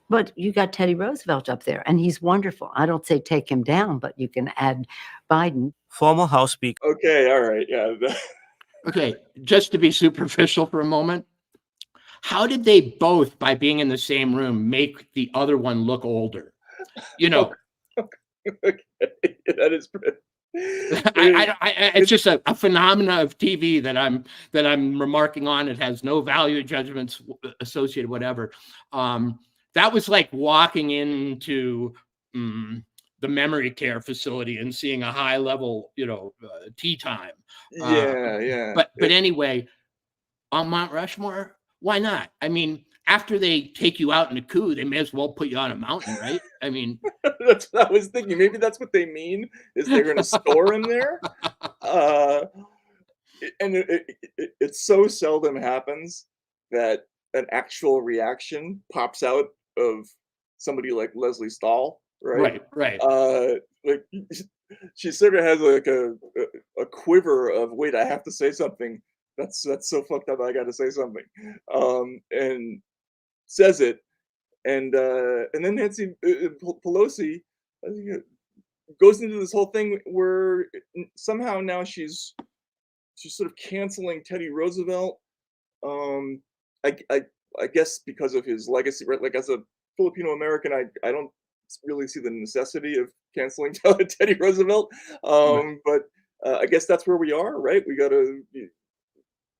But you got Teddy Roosevelt up there, and he's wonderful. I don't say take him down, but you can add Biden. Former House Speaker. Okay, all right, yeah. Okay, just to be superficial for a moment, how did they both, by being in the same room, make the other one look older? You know, Okay, that is. It's just a phenomena of TV that I'm remarking on. It has no value judgments associated, whatever. That was like walking into the memory care facility and seeing a high level, tea time. Yeah. But anyway, on Mount Rushmore, why not? I mean, after they take you out in a coup, they may as well put you on a mountain, right? I mean, that's what I was thinking. Maybe that's what they mean, is they're going to store him there. And it so seldom happens that an actual reaction pops out of somebody like Leslie Stahl, right? Right. Like she sort of has like a quiver of, wait, I have to say something. That's so fucked up. I got to say something, and says it, and then Nancy Pelosi goes into this whole thing where somehow now she's sort of canceling Teddy Roosevelt. I guess because of his legacy, right? Like as a Filipino American, I don't really see the necessity of canceling Teddy Roosevelt. But I guess that's where we are, right? We got to.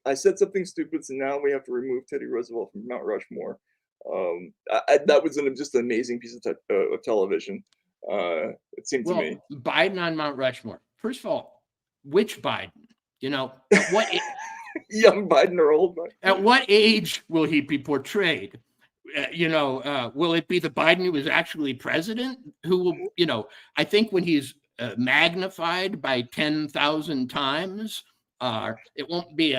I said something stupid, so now we have to remove Teddy Roosevelt from Mount Rushmore. That was just an amazing piece of television. It seemed to me. Biden on Mount Rushmore. First of all, which Biden? At what young Biden or old Biden? At what age will he be portrayed? Will it be the Biden who was actually president? Who will, I think when he's magnified by 10,000 times, it won't be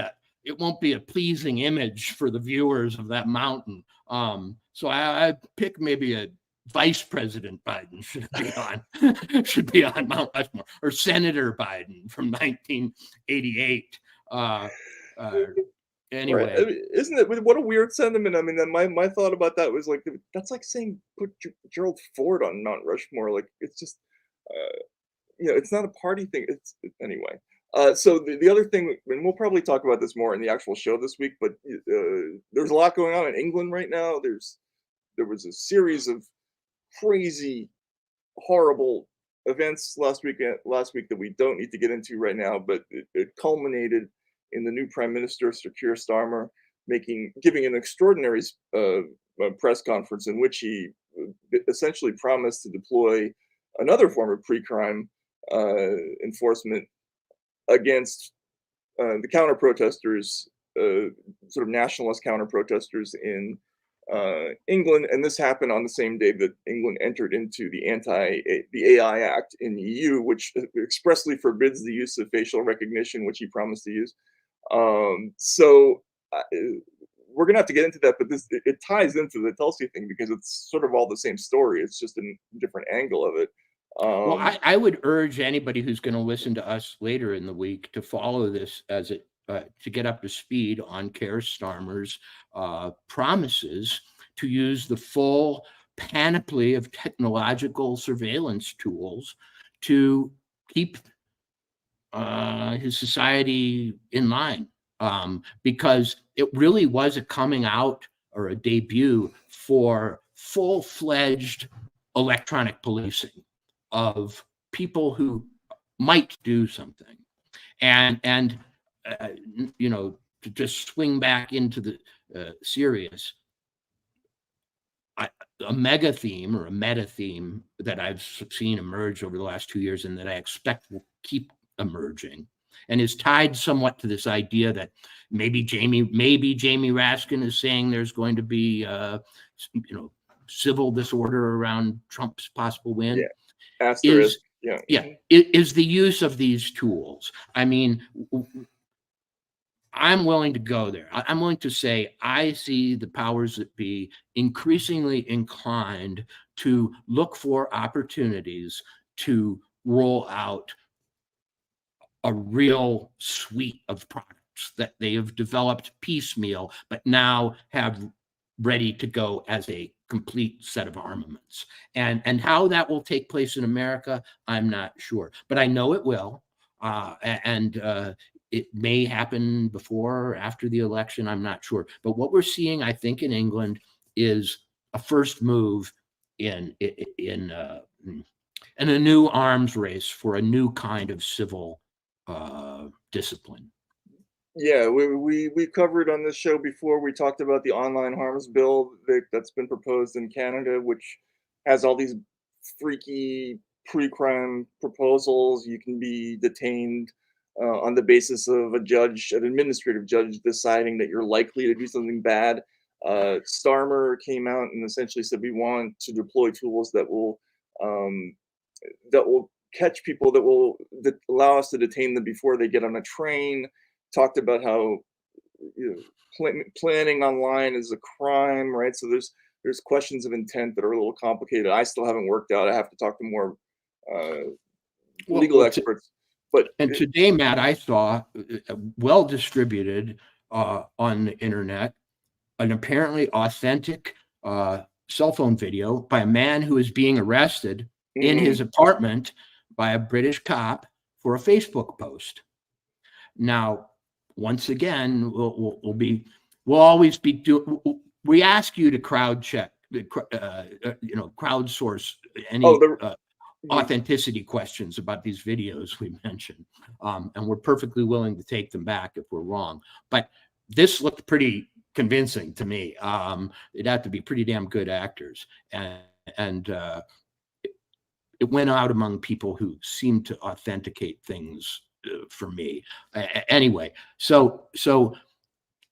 a pleasing image for the viewers of that mountain. So I pick maybe a Vice President Biden should be on Mount Rushmore, or Senator Biden from 1988. Anyway, right. I mean, isn't it? What a weird sentiment. I mean, my thought about that was like, that's like saying put Gerald Ford on Mount Rushmore. Like it's just, it's not a party thing. Anyway. So the other thing, and we'll probably talk about this more in the actual show this week, but there's a lot going on in England right now. There was a series of crazy, horrible events last week that we don't need to get into right now, but it culminated in the new Prime Minister, Sir Keir Starmer, giving an extraordinary press conference in which he essentially promised to deploy another form of pre-crime enforcement against the counter-protesters, sort of nationalist counter-protesters in England, and this happened on the same day that England entered into the AI Act in the EU, which expressly forbids the use of facial recognition, which he promised to use. So we're gonna have to get into that, but it ties into the Tulsi thing because it's sort of all the same story. It's just a different angle of it. Well, I would urge anybody who's going to listen to us later in the week to follow this to get up to speed on Keir Starmer's promises to use the full panoply of technological surveillance tools to keep his society in line, because it really was a coming out or a debut for full-fledged electronic policing of people who might do something. And to just swing back into the serious, a mega theme or a meta theme that I've seen emerge over the last 2 years and that I expect will keep emerging, and is tied somewhat to this idea that maybe Jamie Raskin is saying there's going to be civil disorder around Trump's possible win. Yeah. Asterisk. Is the use of these tools. I mean, I'm willing to go there. I'm willing to say I see the powers that be increasingly inclined to look for opportunities to roll out a real suite of products that they have developed piecemeal, but now have ready to go as a complete set of armaments. And how that will take place in America, I'm not sure, but I know it will. It may happen before or after the election, I'm not sure. But what we're seeing, I think, in England is a first move in a new arms race for a new kind of civil discipline. Yeah, we covered on this show before. We talked about the online harms bill that's been proposed in Canada, which has all these freaky pre-crime proposals. You can be detained on the basis of an administrative judge deciding that you're likely to do something bad. Starmer came out and essentially said we want to deploy tools that will catch people, that allow us to detain them before they get on a train. Talked about how planning online is a crime, right? So there's questions of intent that are a little complicated. I still haven't worked out. I have to talk to more legal experts. And today, Matt, I saw well distributed on the internet an apparently authentic cell phone video by a man who is being arrested in his apartment by a British cop for a Facebook post. Now, once again, we'll always be doing. We ask you to crowdsource any authenticity questions about these videos we mentioned, and we're perfectly willing to take them back if we're wrong. But this looked pretty convincing to me. It'd have to be pretty damn good actors, and it went out among people who seemed to authenticate things for me. Anyway, so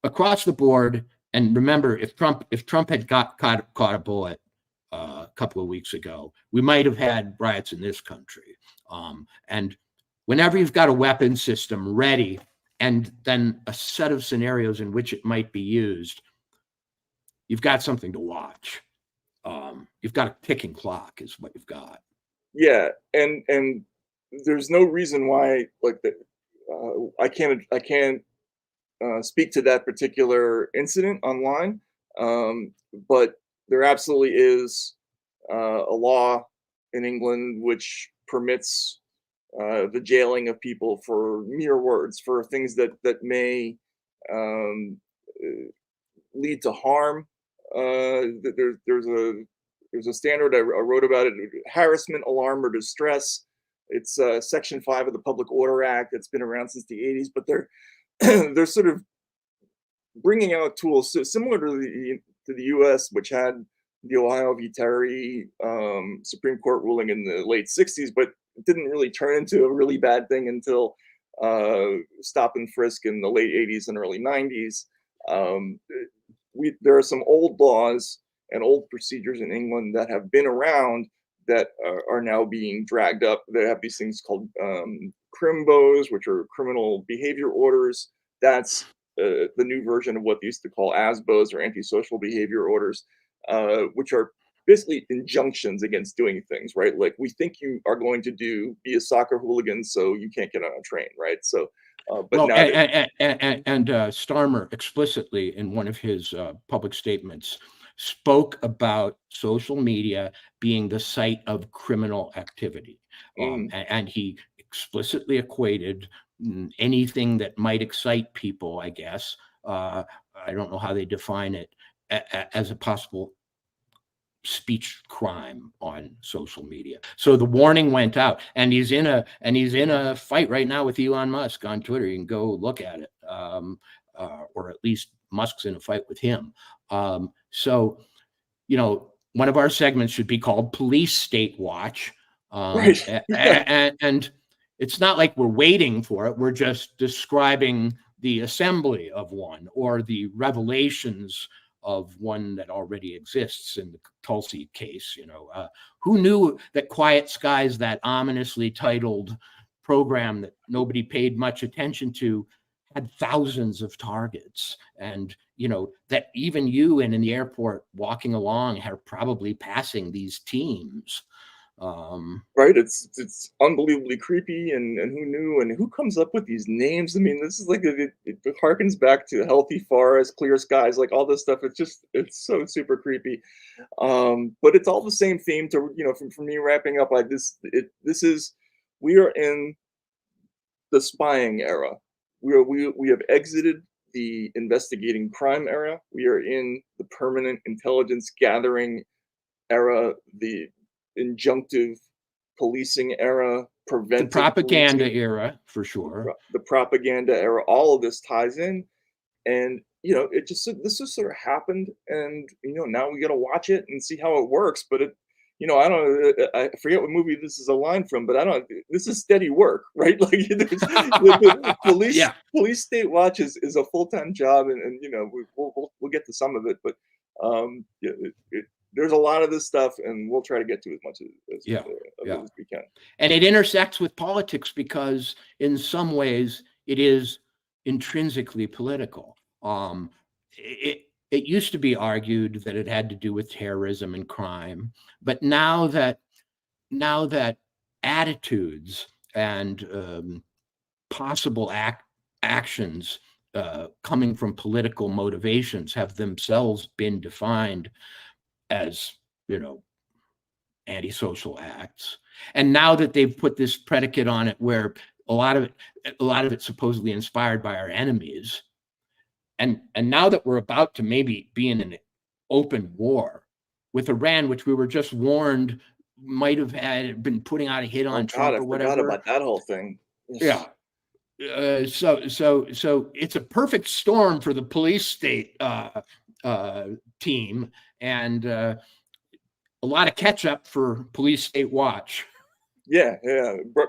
across the board, and remember, if Trump had caught a bullet a couple of weeks ago, we might have had riots in this country. And whenever you've got a weapon system ready and then a set of scenarios in which it might be used, you've got something to watch. You've got a ticking clock is what you've got. Yeah, and there's no reason why I can't speak to that particular incident online, but there absolutely is a law in England which permits the jailing of people for mere words, for things that may lead to harm. There's a standard I wrote about it: harassment, alarm, or distress. It's Section 5 of the Public Order Act. It's been around since the 80s, but they're sort of bringing out tools similar to the U.S., which had the Ohio v. Terry Supreme Court ruling in the late 60s, but it didn't really turn into a really bad thing until stop and frisk in the late 80s and early 90s. There are some old laws and old procedures in England that have been around that are now being dragged up. They have these things called crimbos, which are criminal behavior orders. That's the new version of what they used to call ASBOs, or antisocial behavior orders, which are basically injunctions against doing things, right? Like, we think you are going to be a soccer hooligan, so you can't get on a train, right? So, Starmer explicitly in one of his public statements spoke about social media being the site of criminal activity. And he explicitly equated anything that might excite people, I guess, I don't know how they define it, as a possible speech crime on social media. So the warning went out, and he's in a fight right now with Elon Musk on Twitter. You can go look at it, or at least Musk's in a fight with him. So, one of our segments should be called Police State Watch. Right. And it's not like we're waiting for it. We're just describing the assembly of one or the revelations of one that already exists in the Tulsi case. Who knew that Quiet Skies, that ominously titled program that nobody paid much attention to, had thousands of targets, and that even you in the airport walking along are probably passing these teams. Right, it's unbelievably creepy, and who knew, and who comes up with these names? I mean, this is like it harkens back to Healthy Forest, Clear Skies, like all this stuff. It's so super creepy, but it's all the same theme. To from me wrapping up, like we are in the spying era. We have exited the investigating crime era. We are in the permanent intelligence gathering era, the injunctive policing era, preventive the propaganda policing, era, for sure. the propaganda era. All of this ties in, and this just sort of happened, and now we got to watch it and see how it works. But I forget what movie this is a line from, but this is steady work, right? Like the police state watch is a full-time job, and we'll get to some of it, but there's a lot of this stuff, and we'll try to get to as much as we can. And it intersects with politics because in some ways it is intrinsically political. It used to be argued that it had to do with terrorism and crime, but now that attitudes and possible actions coming from political motivations have themselves been defined as antisocial acts, and now that they've put this predicate on it where a lot of it supposedly inspired by our enemies. And now that we're about to maybe be in an open war with Iran, which we were just warned might have been putting out a hit on Trump or whatever. I forgot about that whole thing. Yeah. So it's a perfect storm for the police state team, and a lot of catch up for Police State Watch. Yeah.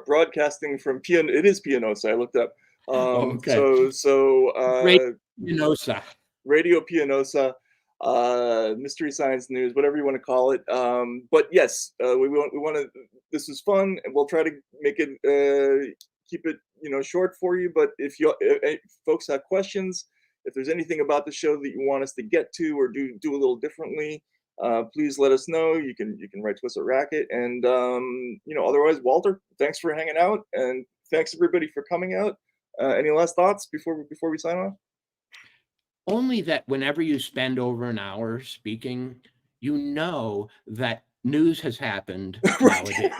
Broadcasting from it is Pianosa. I looked up. Okay. Radio Pianosa, Mystery Science News, whatever you want to call it. But yes, we want to. This is fun, and we'll try to make it keep it short for you. But if folks have questions, if there's anything about the show that you want us to get to or do a little differently, please let us know. You can write to us at Racket, and otherwise, Walter, thanks for hanging out, and thanks everybody for coming out. Any last thoughts before we sign off? Only that whenever you spend over an hour speaking, that news has happened nowadays.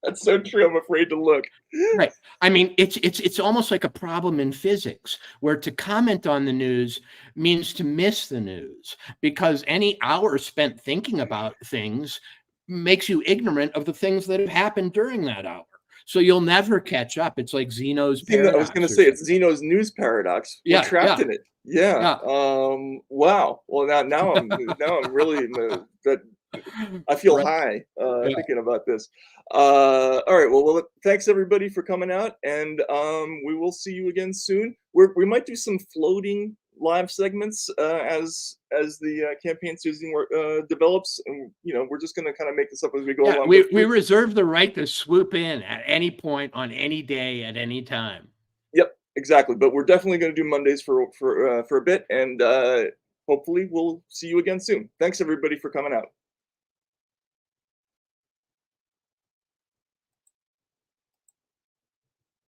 That's so true. I'm afraid to look. Right. I mean, it's almost like a problem in physics, where to comment on the news means to miss the news, because any hour spent thinking about things makes you ignorant of the things that have happened during that hour. So you'll never catch up. It's like Zeno's paradox. I was going to say it's Zeno's news paradox. We're trapped in it. Yeah. Wow. Well, now I'm really I feel high thinking about this. All right. Well, thanks everybody for coming out, and we will see you again soon. We might do some floating live segments as the campaign season develops, and we're just going to kind of make this up as we go along. We reserve the right to swoop in at any point on any day at any time. Yep, exactly. But we're definitely going to do Mondays for a bit, and hopefully we'll see you again soon. Thanks everybody for coming out.